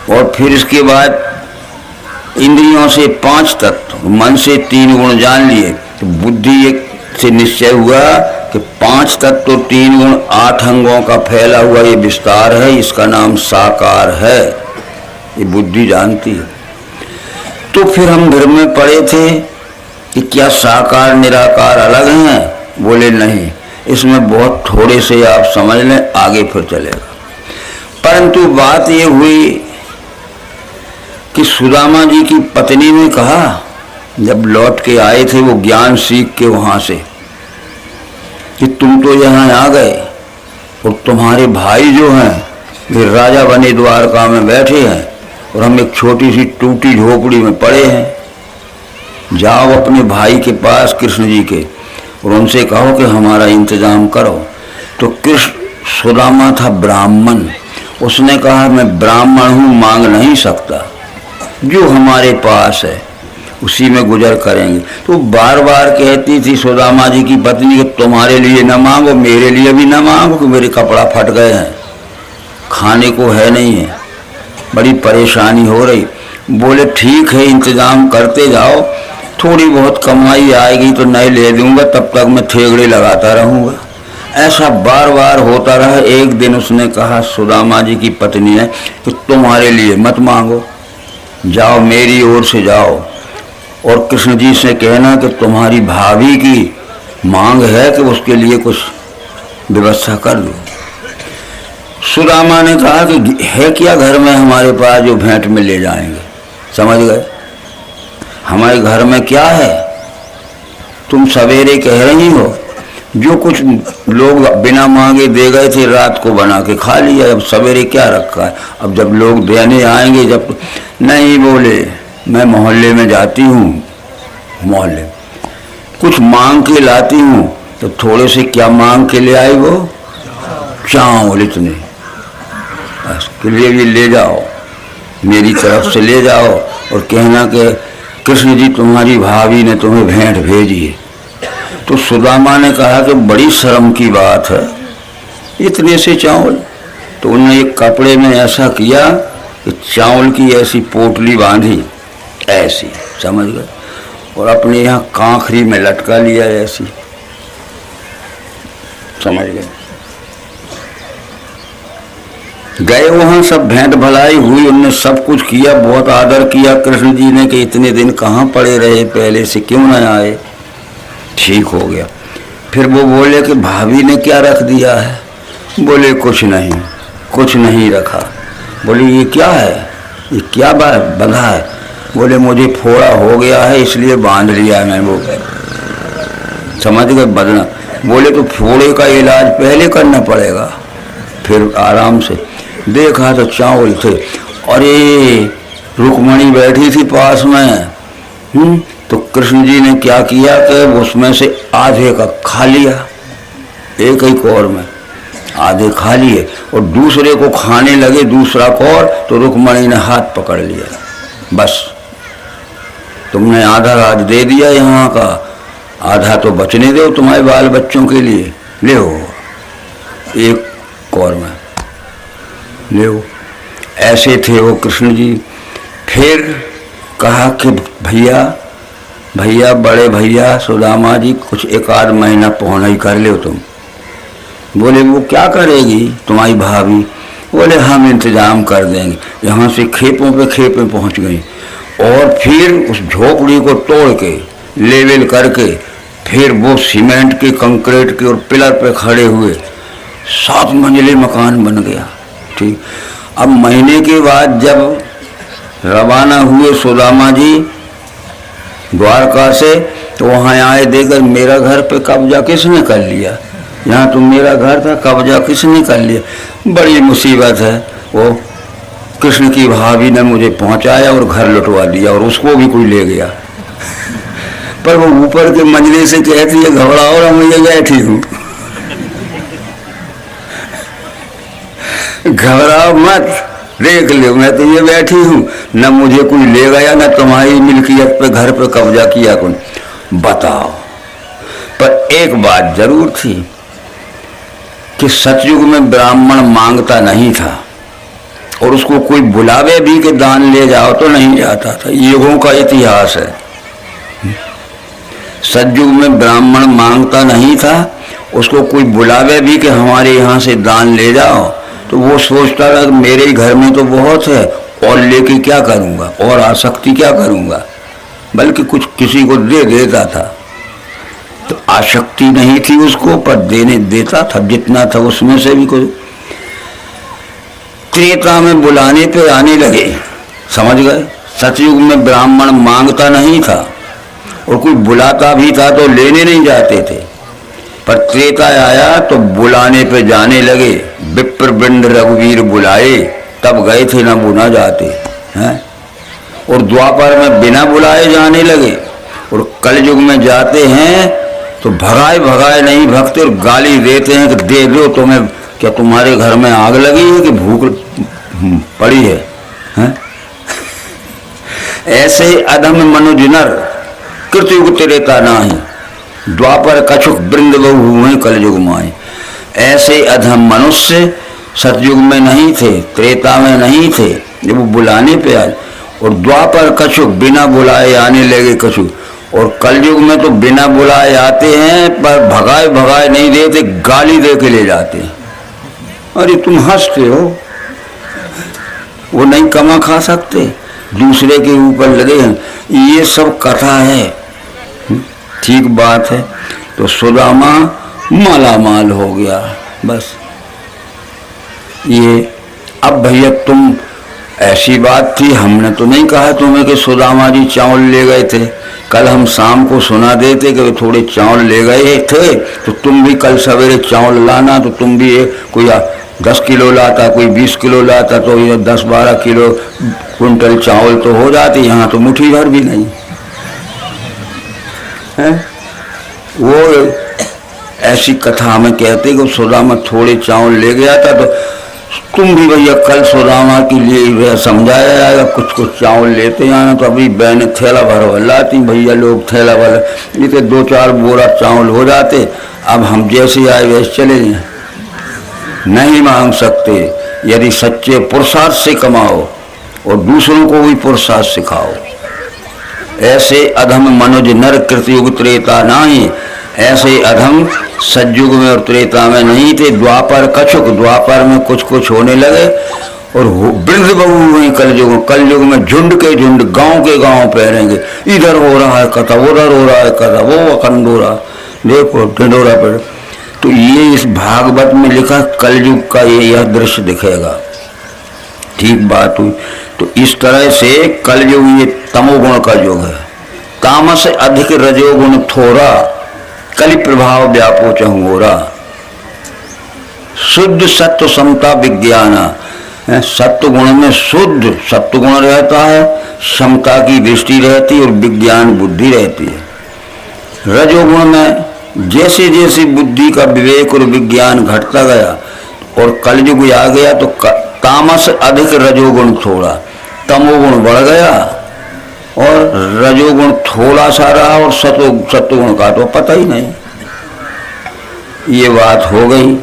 और फिर इसके बाद इंद्रियों से 5 तत्व, मन से 3 गुण जान लिए, तो बुद्धि एक से निश्चय हुआ कि 5 तत्व 3 गुण 8 अंगों का फैला हुआ ये विस्तार है, इसका नाम साकार है। ये बुद्धि जानती है। तो फिर हम घर में पढ़े थे कि क्या साकार निराकार अलग हैं? बोले नहीं, इसमें बहुत थोड़े से आप समझ लें, आगे फिर चलेगा। परंतु बात ये हुई कि सुदामा जी की पत्नी ने कहा, जब लौट के आए थे वो ज्ञान सीख के वहां से, कि तुम तो यहाँ आ गए और तुम्हारे भाई जो हैं वे राजा बने द्वारका में बैठे हैं और हम एक छोटी सी टूटी झोपड़ी में पड़े हैं। जाओ अपने भाई के पास कृष्ण जी के और उनसे कहो कि हमारा इंतजाम करो। तो कृष्ण, सुदामा था ब्राह्मण, उसने कहा मैं ब्राह्मण हूँ, मांग नहीं सकता, जो हमारे पास है उसी में गुजर करेंगे। तो बार बार कहती थी सुदामा जी की पत्नी कि तुम्हारे लिए न मांगो, मेरे लिए भी न मांगो, कि मेरे कपड़ा फट गए हैं, खाने को है नहीं है, बड़ी परेशानी हो रही। बोले ठीक है, इंतजाम करते जाओ, थोड़ी बहुत कमाई आएगी तो नए ले दूंगा, तब तक मैं थेगड़े लगाता रहूँगा। ऐसा बार बार होता रहा। एक दिन उसने कहा, सुदामा जी की पत्नी ने, कि तुम्हारे लिए मत मांगो, जाओ मेरी ओर से जाओ और कृष्ण जी से कहना कि तुम्हारी भाभी की मांग है कि उसके लिए कुछ व्यवस्था कर दो। सुदामा ने कहा कि है क्या घर में हमारे पास जो भेंट में ले जाएंगे? समझ गए? हमारे घर में क्या है? तुम सवेरे कह रही हो, जो कुछ लोग बिना मांगे दे गए थे रात को बना के खा लिया, अब सवेरे क्या रखा है? अब जब लोग देने आएंगे, जब नहीं, बोले मैं मोहल्ले में जाती हूँ, मोहल्ले कुछ मांग के लाती हूँ। तो थोड़े से क्या मांग के ले आई वो? चावल इतने, के लिए भी ले जाओ, मेरी तरफ से ले जाओ और कहना कि कृष्ण जी तुम्हारी भाभी ने तुम्हें भेंट भेजी है। तो सुदामा ने कहा कि बड़ी शर्म की बात है, इतने से चावल। तो उन्होंने एक कपड़े में ऐसा किया कि चावल की ऐसी पोटली बांधी, ऐसी, समझ गए, और अपने यहाँ कांखरी में लटका लिया ऐसी, समझ गए। गए वहाँ, सब भेंट भलाई हुई, उनने सब कुछ किया, बहुत आदर किया कृष्ण जी ने कि इतने दिन कहाँ पड़े रहे, पहले से क्यों न आए। ठीक हो गया। फिर वो बोले कि भाभी ने क्या रख दिया है? बोले कुछ नहीं, कुछ नहीं रखा। बोले ये क्या है, ये क्या बंधा है? बोले मुझे फोड़ा हो गया है इसलिए बांध लिया मैं। वो समझ गए बदना। बोले तो फोड़े का इलाज पहले करना पड़ेगा, फिर आराम से। देखा तो चावल थे, अरे रुक्मणी बैठी थी पास में। तो कृष्ण जी ने क्या किया कि उसमें से आधे का खा लिया, एक ही कौर में आधे खा लिए, और दूसरे को खाने लगे दूसरा कौर। तो रुक्मणी ने हाथ पकड़ लिया, बस तुमने आधा राज दे दिया यहाँ का, आधा तो बचने दो तुम्हारे बाल बच्चों के लिए, ले हो एक कौर में ले हो। ऐसे थे वो कृष्ण जी। फिर कहा कि भैया भैया, बड़े भैया सुदामा जी, कुछ 1 आध महीना पौना ही कर ले तुम। बोले वो क्या करेगी तुम्हारी भाभी? बोले हम इंतजाम कर देंगे। यहाँ से खेपों पे खेपें पहुँच गई, और फिर उस झोपड़ी को तोड़ के लेवल करके फिर वो सीमेंट के कंक्रीट के और पिलर पे खड़े हुए 7 मंजिले मकान बन गया। ठीक, अब महीने के बाद जब रवाना हुए सुदामा जी द्वारका से, तो वहाँ आए, देखकर मेरा घर पे कब्जा किसने कर लिया, यहाँ तो मेरा घर था, कब्जा किसने कर लिया, बड़ी मुसीबत है। वो कृष्ण की भाभी ने मुझे पहुँचाया और घर लुटवा दिया और उसको भी कोई ले गया। पर वो ऊपर के मंजिले से कहती है घबराओ और मैं ये बैठी हूँ, घबराओ मत, देख लो मैं तो ये बैठी हूँ, न मुझे कोई ले गया न तुम्हारी मिल्कियत पे घर पे कब्जा किया कोई। बताओ। पर एक बात जरूर थी कि सतयुग में ब्राह्मण मांगता नहीं था और उसको कोई बुलावे भी कि दान ले जाओ तो नहीं जाता था। युगों का इतिहास है। सतयुग में ब्राह्मण मांगता नहीं था, उसको कोई बुलावे भी कि हमारे यहाँ से दान ले जाओ तो वो सोचता था कि मेरे ही घर में तो बहुत है और लेके क्या करूँगा और आसक्ति क्या करूँगा, बल्कि कुछ किसी को दे देता था। तो आसक्ति नहीं थी उसको, पर देने देता था जितना था उसमें से भी कुछ। त्रेता में बुलाने पे आने लगे, समझ गए। सतयुग में ब्राह्मण मांगता नहीं था और कोई बुलाता भी था तो लेने नहीं जाते थे, पर त्रेता आया तो बुलाने पे जाने लगे। विप्र बिंड रघुवीर बुलाए तब गए थे, ना बुना जाते हैं। और द्वापर में बिना बुलाए जाने लगे और कलयुग में जाते हैं तो भगाए भगाए नहीं भगते और गाली देते हैं कि दे दो तुम्हें, क्या तुम्हारे घर में आग लगी है कि भूख पड़ी है, हैं? ऐसे अधम मनुज नर कृतयुग त्रेता नाही, द्वापर कछुक वृंद बहु हुए कलयुग माए। ऐसे अधम मनुष्य सतयुग में नहीं थे, त्रेता में नहीं थे, जब वो बुलाने पे आए। और द्वापर कछुक बिना बुलाए आने लगे कछुक, और कलयुग में तो बिना बुलाए आते हैं पर भगाए भगाए नहीं देते, गाली दे के ले जाते हैं। अरे तुम हंसते हो, वो नहीं कमा खा सकते, दूसरे के ऊपर लगे हैं। ये सब कथा है, ठीक बात है। तो सुदामा माला माल हो गया बस। ये अब भैया तुम, ऐसी बात थी, हमने तो नहीं कहा तुम्हें कि सुदामा जी चावल ले गए थे। कल हम शाम को सुना देते कि थोड़े चावल ले गए थे तो तुम भी कल सवेरे चावल लाना, तो तुम भी कोई 10 किलो लाता, कोई 20 किलो लाता, तो ये 10-12 किलो क्विंटल चावल तो हो जाती। यहाँ तो मुट्ठी भर भी नहीं है। वो ऐसी कथा में कहते कि सुदामा थोड़े चावल ले गया था, तो तुम भी भैया कल सुदामा के लिए समझाया जाएगा, कुछ कुछ चावल लेते आना। तो अभी बहने थैला भर लाती, भैया लोग थैला भर, इतने 2-4 बोरा चावल हो जाते। अब हम जैसे आए वैसे चले जाए, नहीं मांग सकते। यदि सच्चे पुरुषार्थ से कमाओ और दूसरों को भी पुरुषार्थ सिखाओ। ऐसे अधम मनुज नर कृतयुग त्रेता नाही, ऐसे अधम सतयुग में और त्रेता में नहीं थे। द्वापर कछुक, द्वापर में कुछ कुछ होने लगे और वृंद बहु हुई कलयुग। कलयुग में झुंड के झुंड, गांव के गांव पहरेंगे। इधर हो रहा है कथा, उधर हो रहा है कथा, वो अखंड हो रहा, देखो ढिंडोरा पर। तो ये इस भागवत में लिखा कलयुग का यह दृश्य दिखेगा। ठीक बात हुई। तो इस तरह से कलयुग ये तमोगुण का युग है। तामस अधिक रजोगुण थोड़ा, कलि प्रभाव व्यापो चहुरा। शुद्ध सत्व समता विज्ञान, सत्व गुण में शुद्ध सत्व गुण रहता है, समता की दृष्टि रहती है और विज्ञान बुद्धि रहती है। रजोगुण में जैसे जैसे बुद्धि का विवेक और विज्ञान घटता गया और कलयुग आ गया तो तामस अधिक रजोगुण थोड़ा, तमोगुण बढ़ गया और रजोगुण थोड़ा सा रहा और सत्वगुण का तो पता ही नहीं। ये बात हो गई।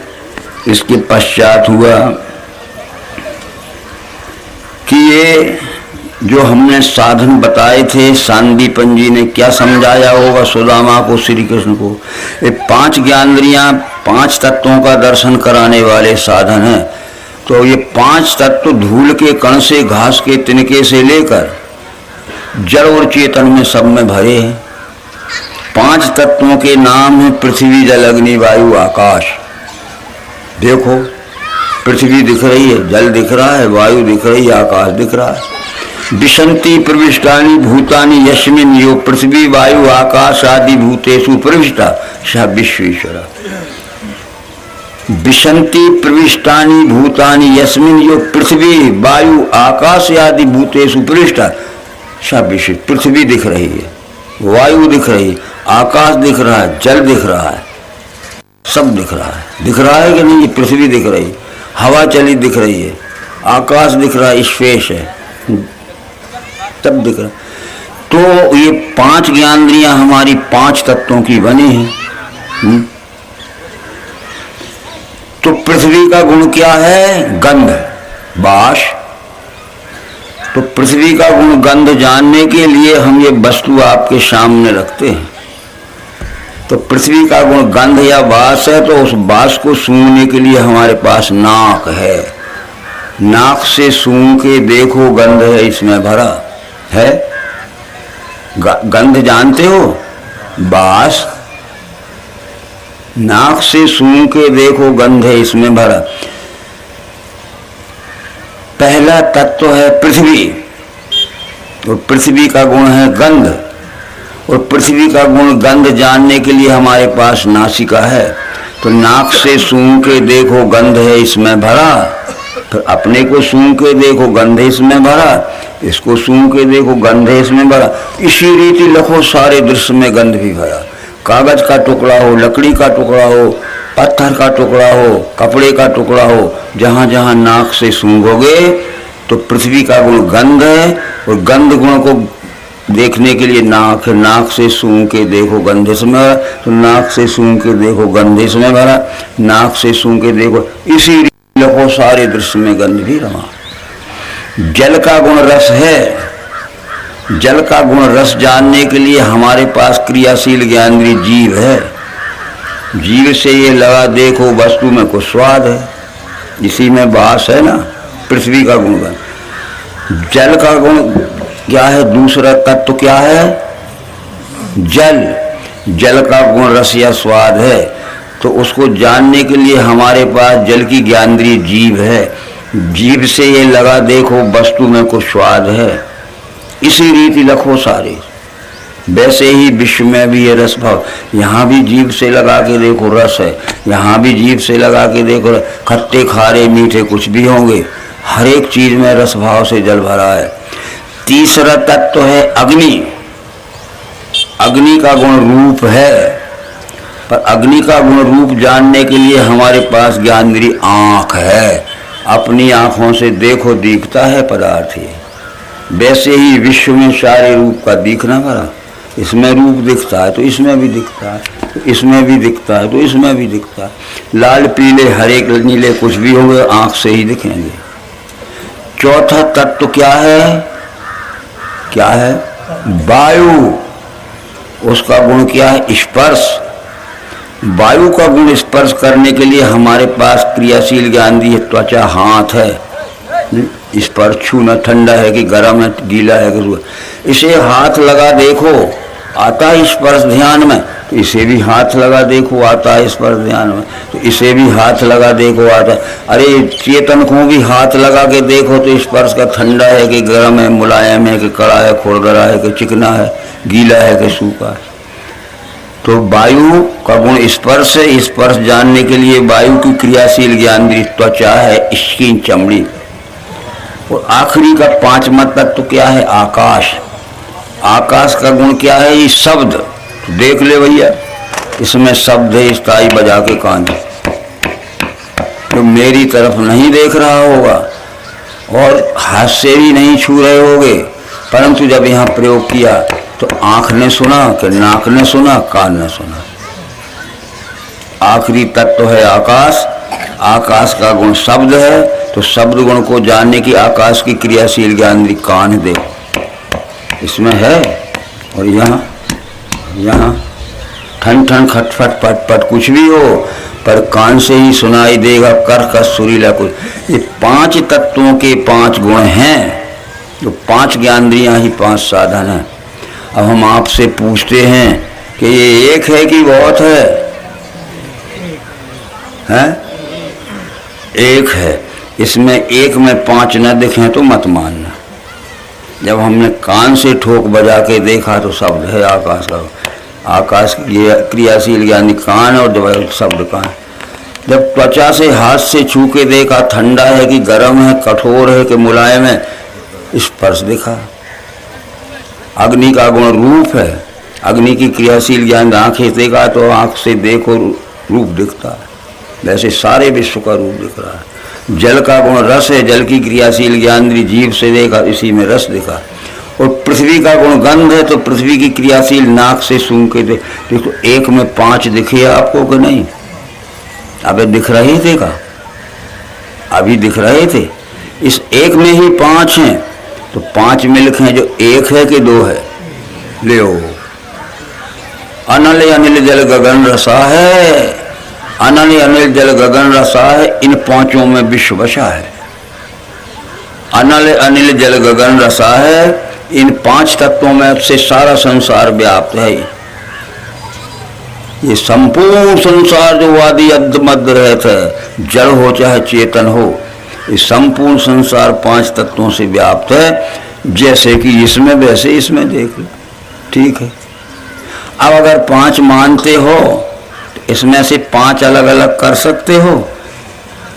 इसके पश्चात हुआ कि ये जो हमने साधन बताए थे, सांदीपन जी ने क्या समझाया होगा सुदामा को, श्री कृष्ण को। ये 5 ज्ञानेंद्रियां 5 तत्वों का दर्शन कराने वाले साधन हैं। तो ये 5 तत्व धूल के कण से, घास के तिनके से लेकर जड़ और चेतन में सब में भरे हैं। 5 तत्वों के नाम है पृथ्वी, जल, अग्नि, वायु, आकाश। देखो पृथ्वी दिख रही है, जल दिख रहा है, वायु दिख रही है, आकाश दिख रहा है। विशन्ति प्रविष्टानि भूतानि यस्मिन् यो पृथ्वी वायु आकाश आदि भूतेषु प्रविष्टा स विश्वेश्वरः। विशन्ति प्रविष्टानि भूतानि यस्मिन् यो पृथ्वी वायु आकाश आदि भूतेषु प्रविष्टा स विश्व। पृथ्वी दिख रही है, वायु दिख रही है, आकाश दिख रहा है, जल दिख रहा है, सब दिख रहा है। दिख रहा है कि नहीं? ये पृथ्वी दिख रही है, हवा चली दिख रही है, आकाश दिख रहा है, स्पेस है, सब दिख रहा है। तो ये 5 ज्ञानेंद्रियां हमारी 5 तत्वों की बनी हैं। तो पृथ्वी का गुण क्या है? गंध, बास। तो पृथ्वी का गुण गंध जानने के लिए हम ये वस्तु आपके सामने रखते हैं। तो पृथ्वी का गुण गंध या बास है, तो उस बास को सूंघने के लिए हमारे पास नाक है। नाक से सूंघ के देखो, गंध है इसमें भरा है। गंध जानते हो? बास। नाक से सूंघ के देखो, गंध है इसमें भरा। पहला तत्व है पृथ्वी, और पृथ्वी का गुण है गंध। और पृथ्वी का गुण गंध जानने के लिए हमारे पास नासिका है। तो नाक से सूंघ के देखो, गंध है इसमें भरा। फिर अपने को सूंघ के देखो, गंध है इसमें भरा। इसको सूंघ के देखो, गंध है इसमें भरा। इसी रीति लखो सारे दृश्य में गंध भी भरा। कागज का टुकड़ा हो, लकड़ी का टुकड़ा हो, पत्थर का टुकड़ा हो, कपड़े का टुकड़ा हो, जहां जहां नाक से सूंघोगे तो पृथ्वी का गुण गंध है। और गंध गुण को देखने के लिए नाक है। नाक से सूंघ के देखो, गंध इसमें भरा। तो नाक से सूंघ के देखो, गंध इसमें भरा। नाक से सूंघ के देखो, इसी लखो सारे दृश्य में गंध भी रमा। जल का गुण रस है। जल का गुण रस जानने के लिए हमारे पास क्रियाशील ज्ञानेंद्रिय जीव है। जीव से ये लगा देखो, वस्तु में कुछ स्वाद है, इसी में बास है ना। पृथ्वी का गुण गंध। जल का गुण क्या है? दूसरा तत्व क्या है? जल। जल का गुण रस या स्वाद है। तो उसको जानने के लिए हमारे पास जल की ज्ञानेंद्रिय जीव है। जीव से ये लगा देखो, वस्तु में कुछ स्वाद है। इसी रीति लखो सारे। वैसे ही विश्व में भी ये रस भाव। यहाँ भी जीभ से लगा के देखो, रस है। यहाँ भी जीभ से लगा के देखो, खट्टे खारे मीठे कुछ भी होंगे, हर एक चीज में रस भाव से जल भरा है। तीसरा तत्व है अग्नि। अग्नि का गुण रूप है, पर अग्नि का गुण रूप जानने के लिए हमारे पास ज्ञानेंद्रिय आँख है। अपनी आँखों से देखो, दिखता है पदार्थ ये। वैसे ही विश्व में सारे रूप का दिखना भरा। इसमें रूप दिखता है तो इसमें भी दिखता है, तो इसमें भी दिखता है तो इसमें भी दिखता है। लाल पीले हरे नीले कुछ भी होंगे, आँख से ही दिखेंगे। चौथा तत्व क्या है? क्या है? वायु। उसका गुण क्या है? स्पर्श। वायु का गुण स्पर्श करने के लिए हमारे पास क्रियाशील ज्ञानेंद्रिय त्वचा, हाथ है। स्पर्श छूना, ठंडा है कि गर्म है, गीला है कि। इसे हाथ लगा देखो, आता है स्पर्श ध्यान में। तो इसे भी हाथ लगा देखो, आता है स्पर्श ध्यान में। तो इसे भी हाथ लगा देखो, आता है। अरे चेतन को भी हाथ लगा के देखो तो स्पर्श का ठंडा है कि गर्म है, मुलायम है कि कड़ा है, खुरदरा है कि चिकना है, गीला है कि सूखा है। तो वायु का गुण स्पर्श है। स्पर्श जानने के लिए वायु की क्रियाशील ज्ञानेंद्रिय त्वचा है, स्किन, चमड़ी। और आखिरी का 5वां तत्व क्या है? आकाश। आकाश का गुण क्या है? ये शब्द। तो देख ले भैया, इसमें शब्द है, स्थाई बजा के कान। तो मेरी तरफ नहीं देख रहा होगा और हाथ से भी नहीं छू रहे होगे, परंतु जब यहाँ प्रयोग किया तो आंख ने सुना कि नाक ने सुना, कान ने सुना। आखिरी तत्व है आकाश। आकाश का गुण शब्द है। तो शब्द गुण को जानने की आकाश की क्रियाशील ज्ञानेंद्रिय कान दे, इसमें है। और यहाँ ठन ठन खटफट पटपट कुछ भी हो, पर कान से ही सुनाई देगा, कर का सुरीला कुछ। ये 5 तत्वों के 5 गुण हैं। तो 5 ज्ञानेंद्रियां ही 5 साधन हैं। अब हम आपसे पूछते हैं कि ये एक है कि बहुत है? हैं? एक है। इसमें एक में 5 न दिखें तो मत मानना। जब हमने कान से ठोक बजा के देखा तो शब्द है आकाश का। आकाश की क्रियाशील ज्ञानी कान और जब शब्द कान। जब त्वचा से हाथ से छू के देखा ठंडा है कि गर्म है, कठोर है कि मुलायम है, स्पर्श देखा। अग्नि का गुण रूप है। अग्नि की क्रियाशील ज्ञान आंखें देखा तो आंख से देखो रूप दिखता है, वैसे सारे विश्व का रूप दिख रहा है। जल का गुण रस है। जल की क्रियाशील ज्ञान जीभ से देखा, इसी में रस दिखा। और पृथ्वी का गुण गंध है, तो पृथ्वी की क्रियाशील नाक से सूंघ के देखो। एक में 5 दिखे आपको कि नहीं? अबे दिख रहे थे का? अभी दिख रहे थे। इस एक में ही 5 हैं, तो 5 मिल्क हैं। जो एक है कि 2 है? ले अनल अनिल जल गगन रसा है। अनल अनिल जल गगन रसा है। इन 5 में विश्व बसा है। अनल अनिल जल गगन रसा है। इन 5 तत्वों में से सारा संसार व्याप्त है। ये संपूर्ण संसार जो वादी अद्ध मध्य रहता है, जड़ हो चाहे चेतन हो, ये संपूर्ण संसार 5 तत्वों से व्याप्त है। जैसे कि इसमें वैसे इसमें देख लो, ठीक है। अब अगर 5 मानते हो तो इसमें से 5 अलग अलग कर सकते हो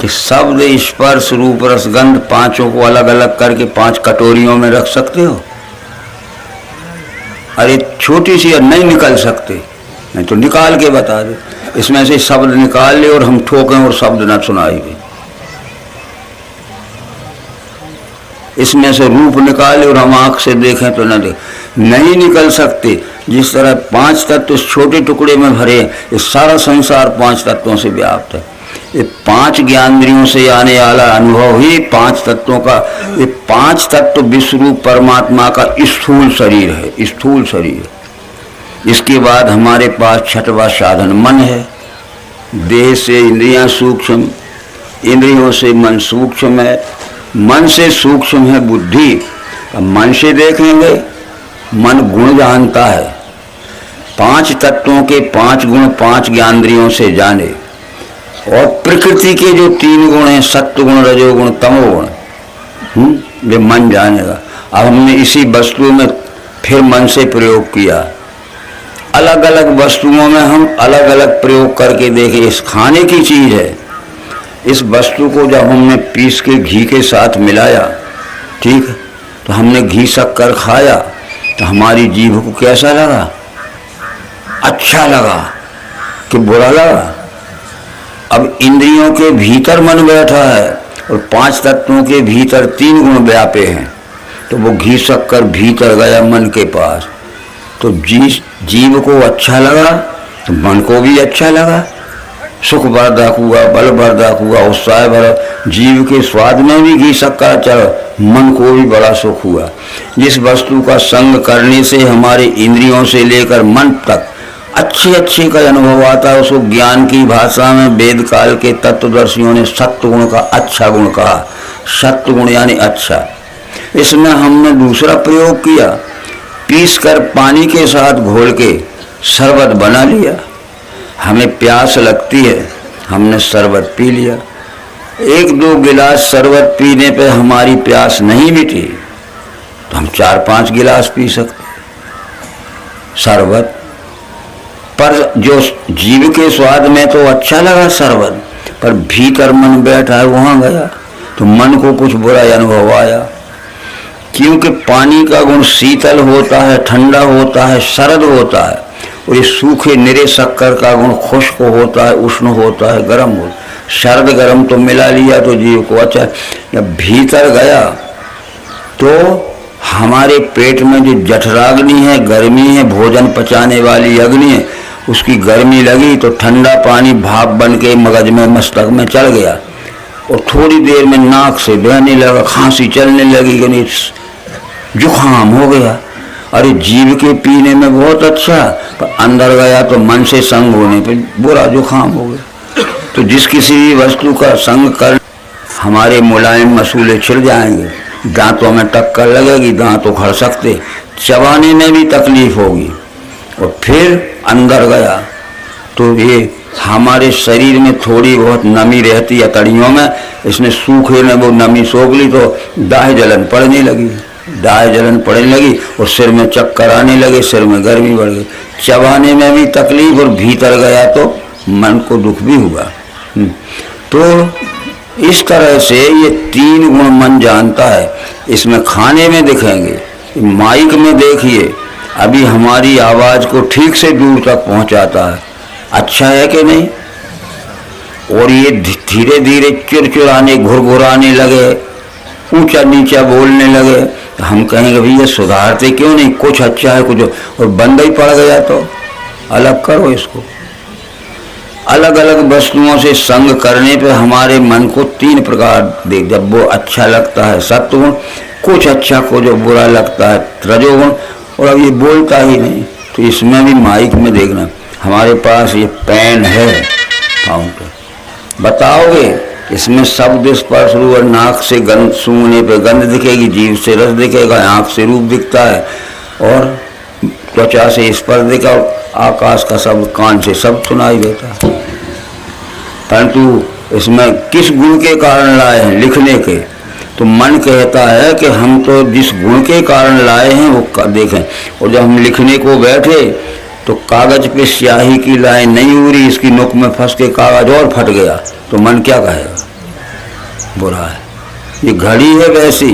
कि शब्द स्पर्श रूप रस गंध 5 को अलग अलग करके 5 कटोरियों में रख सकते हो? अरे छोटी सी नहीं निकल सकते, नहीं तो निकाल के बता दे। इसमें से शब्द निकाल ले और हम ठोकें और शब्द न सुनाएंगे। इसमें से रूप निकाले और हम आंख से देखें तो न देख, नहीं निकल सकते। जिस तरह 5 तत्व इस छोटे टुकड़े में भरे, ये सारा संसार 5 तत्वों से व्याप्त है। ये 5 ज्ञानेंद्रियों से आने वाला अनुभव ही 5 तत्वों का, ये 5 तत्व विश्वरूप परमात्मा का स्थूल शरीर है। स्थूल शरीर। इसके बाद हमारे पास 6वां साधन मन है। देह से इंद्रियां सूक्ष्म, इंद्रियों से मन सूक्ष्म है, मन से सूक्ष्म है बुद्धि। अब मन से देखेंगे, मन गुण जानता है। 5 तत्वों के 5 गुण 5 ज्ञानेंद्रियों से जाने। और प्रकृति के जो 3 गुण हैं, सत्व गुण, रजोगुण, तमोगुण, वे मन जानेगा। अब हमने इसी वस्तु में फिर मन से प्रयोग किया। अलग अलग वस्तुओं में हम अलग अलग प्रयोग करके देखे। इस खाने की चीज है, इस वस्तु को जब हमने पीस के घी के साथ मिलाया, ठीक है, तो हमने घी शक्कर खाया तो हमारी जीभ को कैसा लगा? अच्छा लगा कि बुरा लगा? अब इंद्रियों के भीतर मन बैठा है और 5 तत्वों के भीतर 3 गुण व्यापे हैं, तो वो घी शक्कर भीतर गया मन के पास, तो जीव को अच्छा लगा तो मन को भी अच्छा लगा। सुख वर्धक हुआ, बल वर्धक हुआ, उत्साह भरा। जीव के स्वाद में भी घी शक्कर चढ़ा, मन को भी बड़ा सुख हुआ। जिस वस्तु का संग करने से हमारे इंद्रियों से लेकर मन तक अच्छे अच्छे का अनुभव आता है, उसको ज्ञान की भाषा में वेद काल के तत्वदर्शियों ने सत्व गुण का अच्छा गुण कहा। सत्व गुण यानी अच्छा। इसमें हमने दूसरा प्रयोग किया, पीस कर पानी के साथ घोल के शरबत बना लिया। हमें प्यास लगती है, हमने शरबत पी लिया। 1-2 गिलास शरबत पीने पे हमारी प्यास नहीं मिटी तो हम 4-5 गिलास पी सकते शरबत। पर जो जीव के स्वाद में तो अच्छा लगा शरबत, पर भीतर मन बैठा है, वहां गया तो मन को कुछ बुरा अनुभव आया। क्योंकि पानी का गुण शीतल होता है, ठंडा होता है, शरद होता है, और ये सूखे निरे शक्कर का गुण खुश्क होता है, उष्ण होता है, गर्म होता है। शरद गर्म तो मिला लिया तो जीव को अच्छा। जब भीतर गया तो हमारे पेट में जो जठराग्नि है, गर्मी है, भोजन पचाने वाली अग्नि है, उसकी गर्मी लगी तो ठंडा पानी भाप बन के मगज में, मस्तक में चढ़ गया और थोड़ी देर में नाक से बहने लगा, खांसी चलने लगी, यानी जुकाम हो गया। अरे जीव के पीने में बहुत अच्छा, पर अंदर गया तो मन से संग होने पे बुरा जुकाम हो गया। तो जिस किसी भी वस्तु का संग कर हमारे मुलायम मसूले छिड़ जाएंगे, दांतों में टक्कर लगेगी, दांत उखड़ सकते, चबाने में भी तकलीफ होगी। और फिर अंदर गया तो ये हमारे शरीर में थोड़ी बहुत नमी रहती है तड़ियों में, इसने सूखे में वो नमी सोख ली तो दाह जलन पड़ने लगी, दाह जलन पड़ने लगी और सिर में चक्कर आने लगे, सिर में गर्मी बढ़ गई, चबाने में भी तकलीफ और भीतर गया तो मन को दुख भी हुआ। तो इस तरह से ये 3 गुण मन जानता है। इसमें खाने में दिखेंगे, माइक में देखिए अभी हमारी आवाज़ को ठीक से दूर तक पहुंचाता है, अच्छा है कि नहीं। और ये धीरे धीरे चिड़चिड़ाने घुरघुराने लगे, ऊंचा नीचा बोलने लगे, तो हम कहेंगे भैया सुधारते क्यों नहीं, कुछ अच्छा है कुछ, और बंद ही पड़ गया तो अलग करो इसको। अलग अलग वस्तुओं से संग करने पे हमारे मन को 3 प्रकार देख, जब वो अच्छा लगता है सत्वगुण, कुछ अच्छा को जो बुरा लगता है रजोगुण, और अब ये बोलता ही नहीं। तो इसमें भी माइक में देखना, हमारे पास ये पेन है फाउंटेन, बताओगे इसमें शब्द स्पर्श रूप और नाक से गंध, सूंघने पे गंध दिखेगी, जीभ से रस दिखेगा, आँख से रूप दिखता है और त्वचा से स्पर्श दिखा, आकाश का शब्द कान से शब्द सुनाई देता है। परंतु इसमें किस गुण के कारण लाए हैं, लिखने के, तो मन कहता है कि हम तो जिस गुण के कारण लाए हैं वो देखें। और जब हम लिखने को बैठे तो कागज पे स्याही की लाइन नहीं उड़ी, इसकी नोक में फंस के कागज और फट गया, तो मन क्या कहेगा, बुरा है। ये घड़ी है वैसी,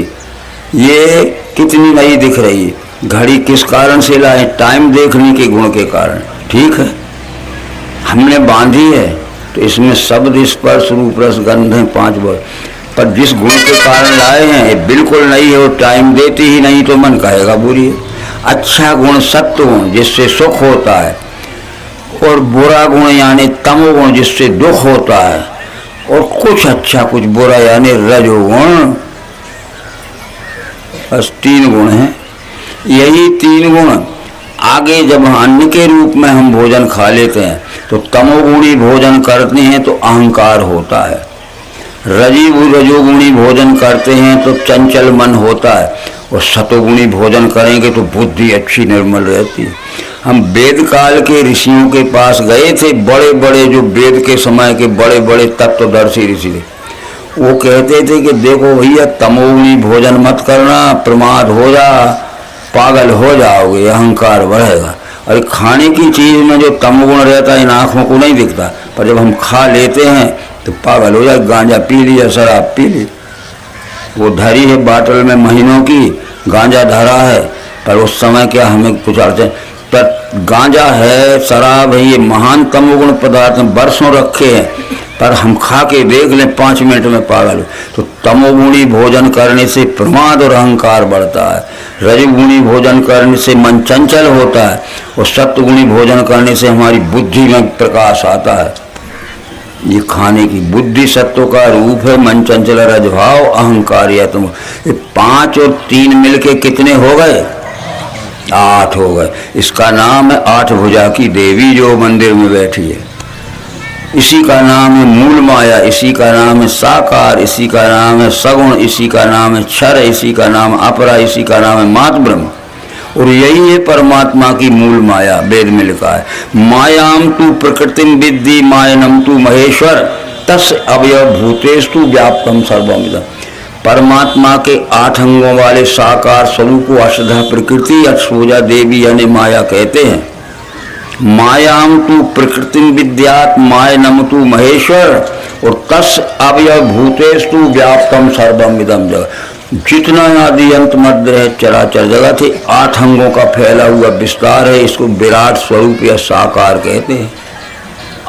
ये कितनी नई दिख रही है, घड़ी किस कारण से लाए, टाइम देखने के गुण के कारण, ठीक है। हमने बांधी है तो इसमें शब्द स्पर्श रूप रस गंध है 5 वर्ड, पर जिस गुण के कारण लाए हैं ये बिल्कुल नहीं है और टाइम देती ही नहीं, तो मन कहेगा बुरी है। अच्छा गुण सत्व गुण जिससे सुख होता है, और बुरा गुण यानी तमोगुण जिससे दुख होता है, और कुछ अच्छा कुछ बुरा यानी रजोगुण। बस 3 गुण हैं। यही 3 गुण आगे जब अन्न के रूप में हम भोजन खा लेते हैं तो तमोगुणी भोजन करते हैं तो अहंकार होता है, रजोगुणी भोजन करते हैं तो चंचल मन होता है, और सतोगुणी भोजन करेंगे तो बुद्धि अच्छी निर्मल रहती है। हम वेद काल के ऋषियों के पास गए थे, बड़े बड़े जो वेद के समय के बड़े बड़े तत्वदर्शी ऋषि थे, वो कहते थे कि देखो भैया तमोगुणी भोजन मत करना, प्रमाद हो जा, पागल हो जाओगे, अहंकार बढ़ेगा। और खाने की चीज़ में जो तमोगुण रहता है इन आँखों को नहीं दिखता, पर जब हम खा लेते हैं तो पागल हो जाए, गांजा पी लिया, शराब पी ली, वो धरी है बाटल में महीनों की, गांजा धरा है, पर उस समय क्या हमें कुछ अड़चन, पर गांजा है, शराब है, ये महान तमोगुण पदार्थ वर्षों रखे हैं, पर हम खा के देख लें 5 मिनट में पागल। तो तमोगुणी भोजन करने से प्रमाद और अहंकार बढ़ता है, रजोगुणी भोजन करने से मन चंचल होता है, और सत्वगुणी भोजन करने से हमारी बुद्धि में प्रकाश आता है। ये खाने की बुद्धि सत्व का रूप है, मन चंचल, रजभाव, अहंकार, या तुम, ये 5 और 3 मिलके कितने हो गए, 8 हो गए। इसका नाम है 8 भुजा की देवी जो मंदिर में बैठी है, इसी का नाम है मूल माया, इसी का नाम है साकार, इसी का नाम है सगुण, इसी का नाम है क्षर, इसी का नाम अपरा, इसी का नाम है मात ब्रह्म। और यही है परमात्मा की मूल माया, वेद में लिखा है मायाम तू प्रकृतिम विद्धि मायनम तू महेश्वर तस् अवयव भूतेस्तु व्याप्तम सर्वमिदं। परमात्मा के 8 अंगों वाले साकार स्वरूप को अष्टधा प्रकृति अष्टभुजा देवी यानी माया कहते हैं। मायाम तू प्रकृतिम विद्यात् मायनम तू महेश्वर, और तस् अवयव भूतेस्तु व्याप्तम सर्वमिदं जगत। जितना आदि अंत मध्य है चराचर जगत है 8 अंगों का फैला हुआ विस्तार है, इसको विराट स्वरूप या साकार कहते हैं।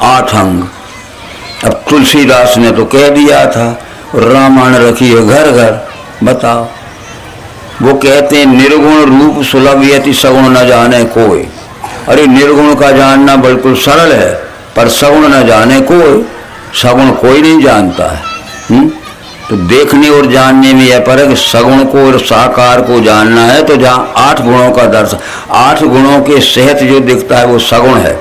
8 अंग। अब तुलसीदास ने तो कह दिया था, रामायण रखी है घर घर, बताओ। वो कहते हैं निर्गुण रूप सुलभ यति सगुण न जाने कोई। अरे निर्गुण का जानना बिल्कुल सरल है, पर सगुण न जाने कोई, सगुण कोई नहीं जानता है। तो देखने और जानने में यह पर है कि सगुण को और साकार को जानना है तो जहाँ 8 गुणों का दर्शन, 8 गुणों के सहित जो दिखता है वो सगुण है,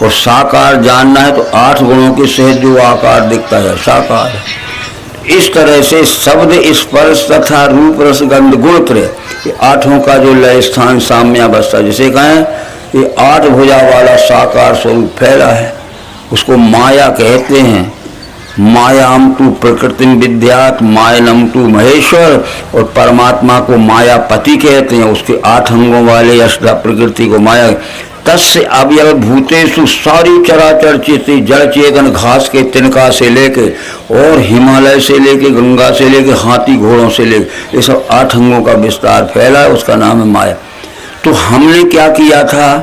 और साकार जानना है तो 8 गुणों के सहित जो आकार दिखता है साकार है। इस तरह से शब्द स्पर्श तथा रूप रस गंध गुण त्रय, ये आठों का जो लय स्थान साम्यावस्था, जिसे कहें ये 8 भुजा वाला साकार स्वरूप फैला है, उसको माया कहते हैं। मायाम तू प्रकृति विद्यात मायनम तू महेश्वर, और परमात्मा को मायापति कहते हैं, उसके 8 अंगों वाले अष्टा प्रकृति को माया। तस्य अवयव भूतेषु, सारी चराचर चेती जड़ चेतन, घास के तिनका से लेके और हिमालय से लेके गंगा से लेके हाथी घोड़ों से लेके, ये सब 8 अंगों का विस्तार फैला है, उसका नाम है माया। तो हमने क्या किया था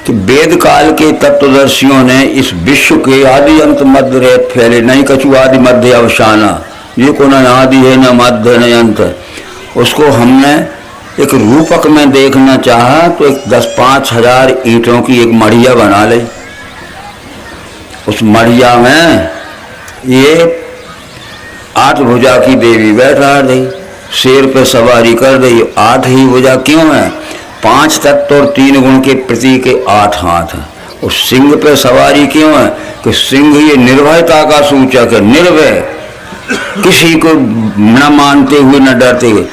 कि वेद काल के तत्वदर्शियों ने इस विश्व के आदि अंत मध्य रेत फैले, नहीं कछु आदि मध्य अवसाना, ये को न आदि है न मध्य न अंत, उसको हमने एक रूपक में देखना चाहा तो एक 10-5 हजार ईंटों की एक मढ़िया बना ले। उस मढ़िया में ये 8 भुजा की देवी बैठा दे, शेर पे सवारी कर दे। 8 ही भुजा क्यों है? 5 तत्व और 3 गुण के प्रतीक के 8 हाथ हैं। उस सिंह पे सवारी क्यों है? कि सिंह ये निर्भयता का सूचक है, निर्भय, किसी को न मानते हुए न डरते हुए।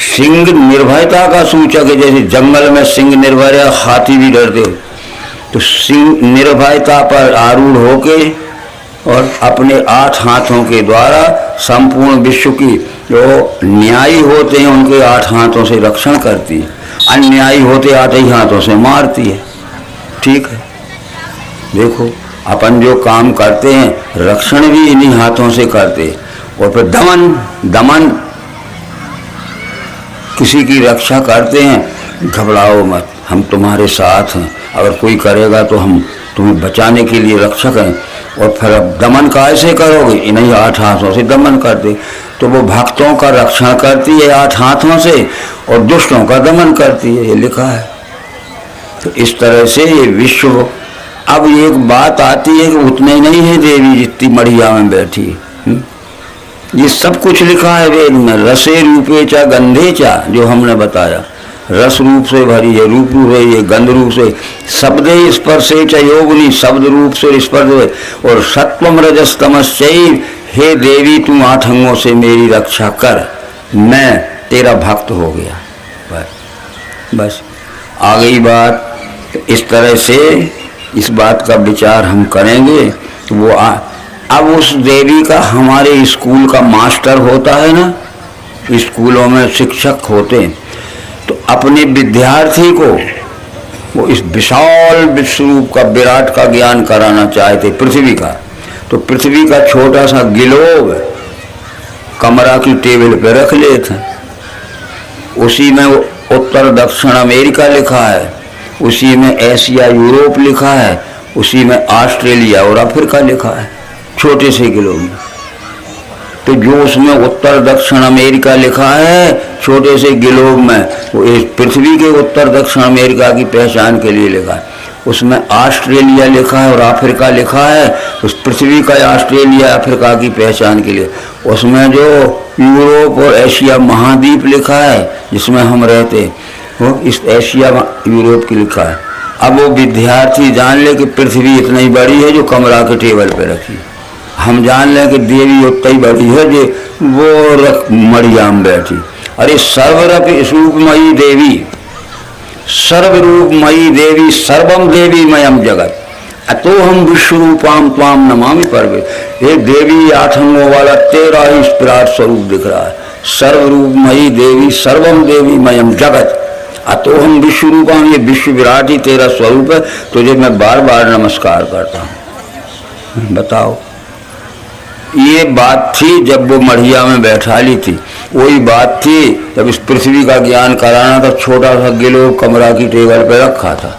सिंह निर्भयता का सूचक है, जैसे जंगल में सिंह निर्भय है, हाथी भी डरते हो। तो सिंह निर्भयता पर आरूढ़ होके और अपने 8 हाथों के द्वारा संपूर्ण विश्व की जो न्यायी होते हैं उनके 8 हाथों से रक्षण करती है, अन्यायी होते 8 ही हाथों से मारती है। ठीक है, देखो अपन जो काम करते हैं रक्षण भी इन्हीं हाथों से करते हैं। और फिर दमन किसी की रक्षा करते हैं, घबराओ मत, हम तुम्हारे साथ हैं, अगर कोई करेगा तो हम तुम्हें बचाने के लिए रक्षा करें। और फिर अब दमन कैसे करोगे? इन्हीं 8 हाथों से दमन करते। तो वो भक्तों का रक्षण करती है 8 हाथों से और दुष्टों का दमन करती है, ये लिखा है। तो इस तरह से ये विश्व। अब एक बात आती है कि उतने नहीं है देवी जितनी मढ़िया में बैठी है। ये सब कुछ लिखा है वेद में, रसे रूपे चा गंधे चा, जो हमने बताया, रस रूप से भरी है, रूप है ये, गंध रूप से, शब्दे स्पर्शे च योगिनी, शब्द रूप से स्पर्श है, और सत्वम रजस तमश्चैव, हे देवी तुम 8 अंगों से मेरी रक्षा कर, मैं तेरा भक्त हो गया। बस आ गई बात। इस तरह से इस बात का विचार हम करेंगे तो वो अब उस देवी का हमारे स्कूल का मास्टर होता है ना, स्कूलों में शिक्षक होते हैं, तो अपने विद्यार्थी को वो इस विशाल विश्वरूप का, विराट का ज्ञान कराना चाहते, पृथ्वी का। तो पृथ्वी का छोटा सा गिलोब कमरा की टेबल पे रख लेते हैं, उसी में उत्तर दक्षिण अमेरिका लिखा है, उसी में एशिया यूरोप लिखा है, उसी में ऑस्ट्रेलिया और अफ्रीका लिखा है, छोटे से गिलोब में। तो जो उसमें उत्तर दक्षिण अमेरिका लिखा है छोटे से गिलोब में, वो इस पृथ्वी के उत्तर दक्षिण अमेरिका की पहचान के लिए लिखा है। उसमें ऑस्ट्रेलिया लिखा है और अफ्रीका लिखा है, उस पृथ्वी का ऑस्ट्रेलिया अफ्रीका की पहचान के लिए। उसमें जो यूरोप और एशिया महाद्वीप लिखा है जिसमें हम रहते, वो इस एशिया यूरोप की लिखा है। अब वो विद्यार्थी जान ले कि पृथ्वी इतनी बड़ी है जो कमरा के टेबल पे रखी, हम जान लें कि देवी उतनी बड़ी है जो वो मढ़िया में बैठी। अरे सर्वरूप रूपमयी देवी, सर्वरूपमयी देवी, सर्वम देवी मयम जगत, अतो हम विश्वरूपाम त्वाम नमामि परवे। ये देवी 8 अंगों वाला तेरा ही विराट स्वरूप दिख रहा है, सर्वरूपमयी देवी, सर्वम देवी मयम जगत, अतो हम विश्वरूपाम, ये विश्व विराट ही तेरा स्वरूप है, तुझे मैं बार बार नमस्कार करता हूँ। बताओ, ये बात थी जब वो मढ़िया में बैठा ली थी, वही बात थी जब इस पृथ्वी का ज्ञान कराना था, छोटा सा गिलोब कमरा की टेबल पे रखा था,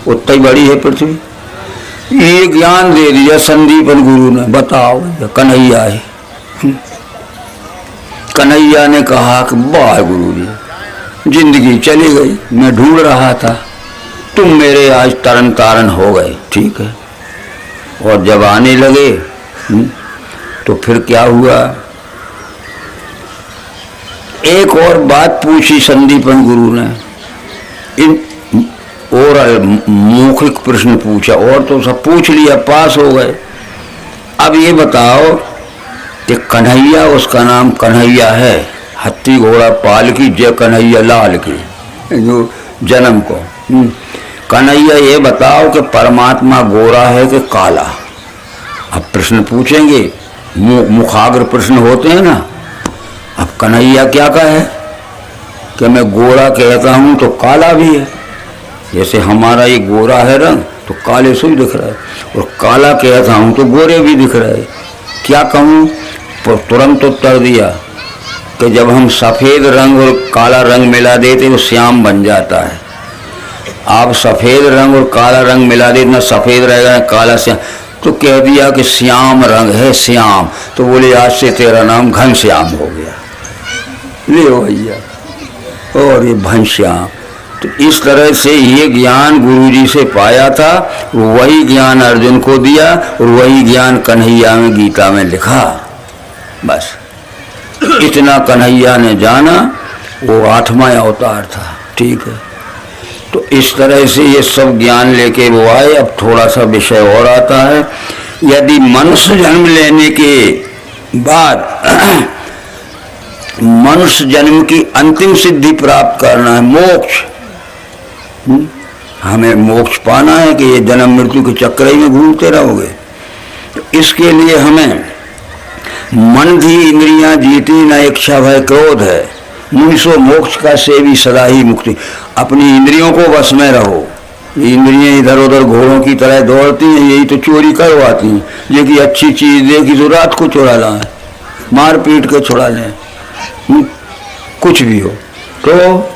उतनी बड़ी है पृथ्वी। ये ज्ञान दे दिया संदीपन गुरु ने। बताओ, कन्हैया है, कन्हैया ने कहा कि वाह गुरु जी, जिंदगी चली गई, मैं ढूंढ रहा था, तुम मेरे आज तरन तारण हो गए। ठीक है, और जब आने लगे तो फिर क्या हुआ? एक और बात पूछी संदीपन गुरु ने, इन और मौखिक प्रश्न पूछा, और तो सब पूछ लिया, पास हो गए। अब ये बताओ कि कन्हैया उसका नाम कन्हैया है, हत्ती घोड़ा पाल की जय कन्हैया लाल की, जो जन्म को। कन्हैया ये बताओ कि परमात्मा गोरा है कि काला? अब प्रश्न पूछेंगे, मुखाग्र प्रश्न होते हैं ना। अब कन्हैया क्या कहे कि मैं गोरा कहता हूँ तो काला भी है। जैसे हमारा ये गोरा है रंग तो काले से दिख रहा है, और काला कहता हूँ तो गोरे भी दिख रहा है। क्या कहूँ? तो तुरंत उत्तर दिया कि जब हम सफ़ेद रंग और काला रंग मिला देते तो श्याम बन जाता है। आप सफ़ेद रंग और काला रंग मिला देते, ना सफ़ेद रहेगा ना काला श्याम। तो कह दिया कि श्याम रंग है श्याम, तो बोले आज से तेरा नाम घनश्याम हो गया। ले भैया, और ये घनश्याम। तो इस तरह से ये ज्ञान गुरुजी से पाया था, वही ज्ञान अर्जुन को दिया और वही ज्ञान कन्हैया में गीता में लिखा। बस इतना कन्हैया ने जाना, वो 8वां अवतार था। ठीक है, तो इस तरह से ये सब ज्ञान लेके वो आए। अब थोड़ा सा विषय और आता है। यदि मनुष्य जन्म लेने के बाद मनुष्य जन्म की अंतिम सिद्धि प्राप्त करना है, मोक्ष, हमें मोक्ष पाना है कि ये जन्म मृत्यु के चक्र ही में घूमते रहोगे, तो इसके लिए हमें मन धी इंद्रियां जीती न इच्छा भय क्रोध है, मुनिसो मोक्ष का सेवी सदा ही मुक्ति। अपनी इंद्रियों को वश में रहो। इंद्रियां इधर उधर घोड़ों की तरह दौड़ती हैं, यही तो चोरी करवाती हैं। ये कि अच्छी चीज देखी तो रात को चुरा लाएं, मार पीट के छुड़ा लें, कुछ भी हो। तो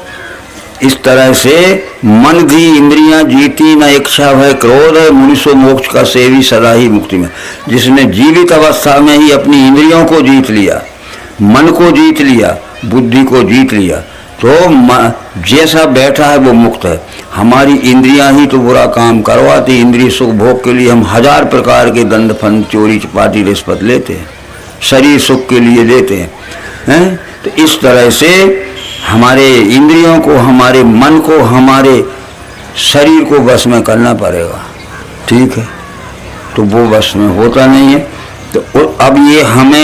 इस तरह से मन धी इंद्रियां जीती न इच्छा भय क्रोध है, मुनिसो मोक्ष का सेवी सदा ही मुक्ति में। जिसने जीवित अवस्था में ही अपनी इंद्रियों को जीत लिया, मन को जीत लिया, बुद्धि को जीत लिया, तो जैसा बैठा है वो मुक्त है। हमारी इंद्रियां ही तो बुरा काम करवाती। इंद्रिय सुख भोग के लिए हम 1000 प्रकार के दंड फंद चोरी चपाटी रिश्वत लेते हैं, शरीर सुख के लिए लेते हैं। तो इस तरह से हमारे इंद्रियों को, हमारे मन को, हमारे शरीर को वश में करना पड़ेगा। ठीक है, तो वो वश में होता नहीं है। तो अब ये हमें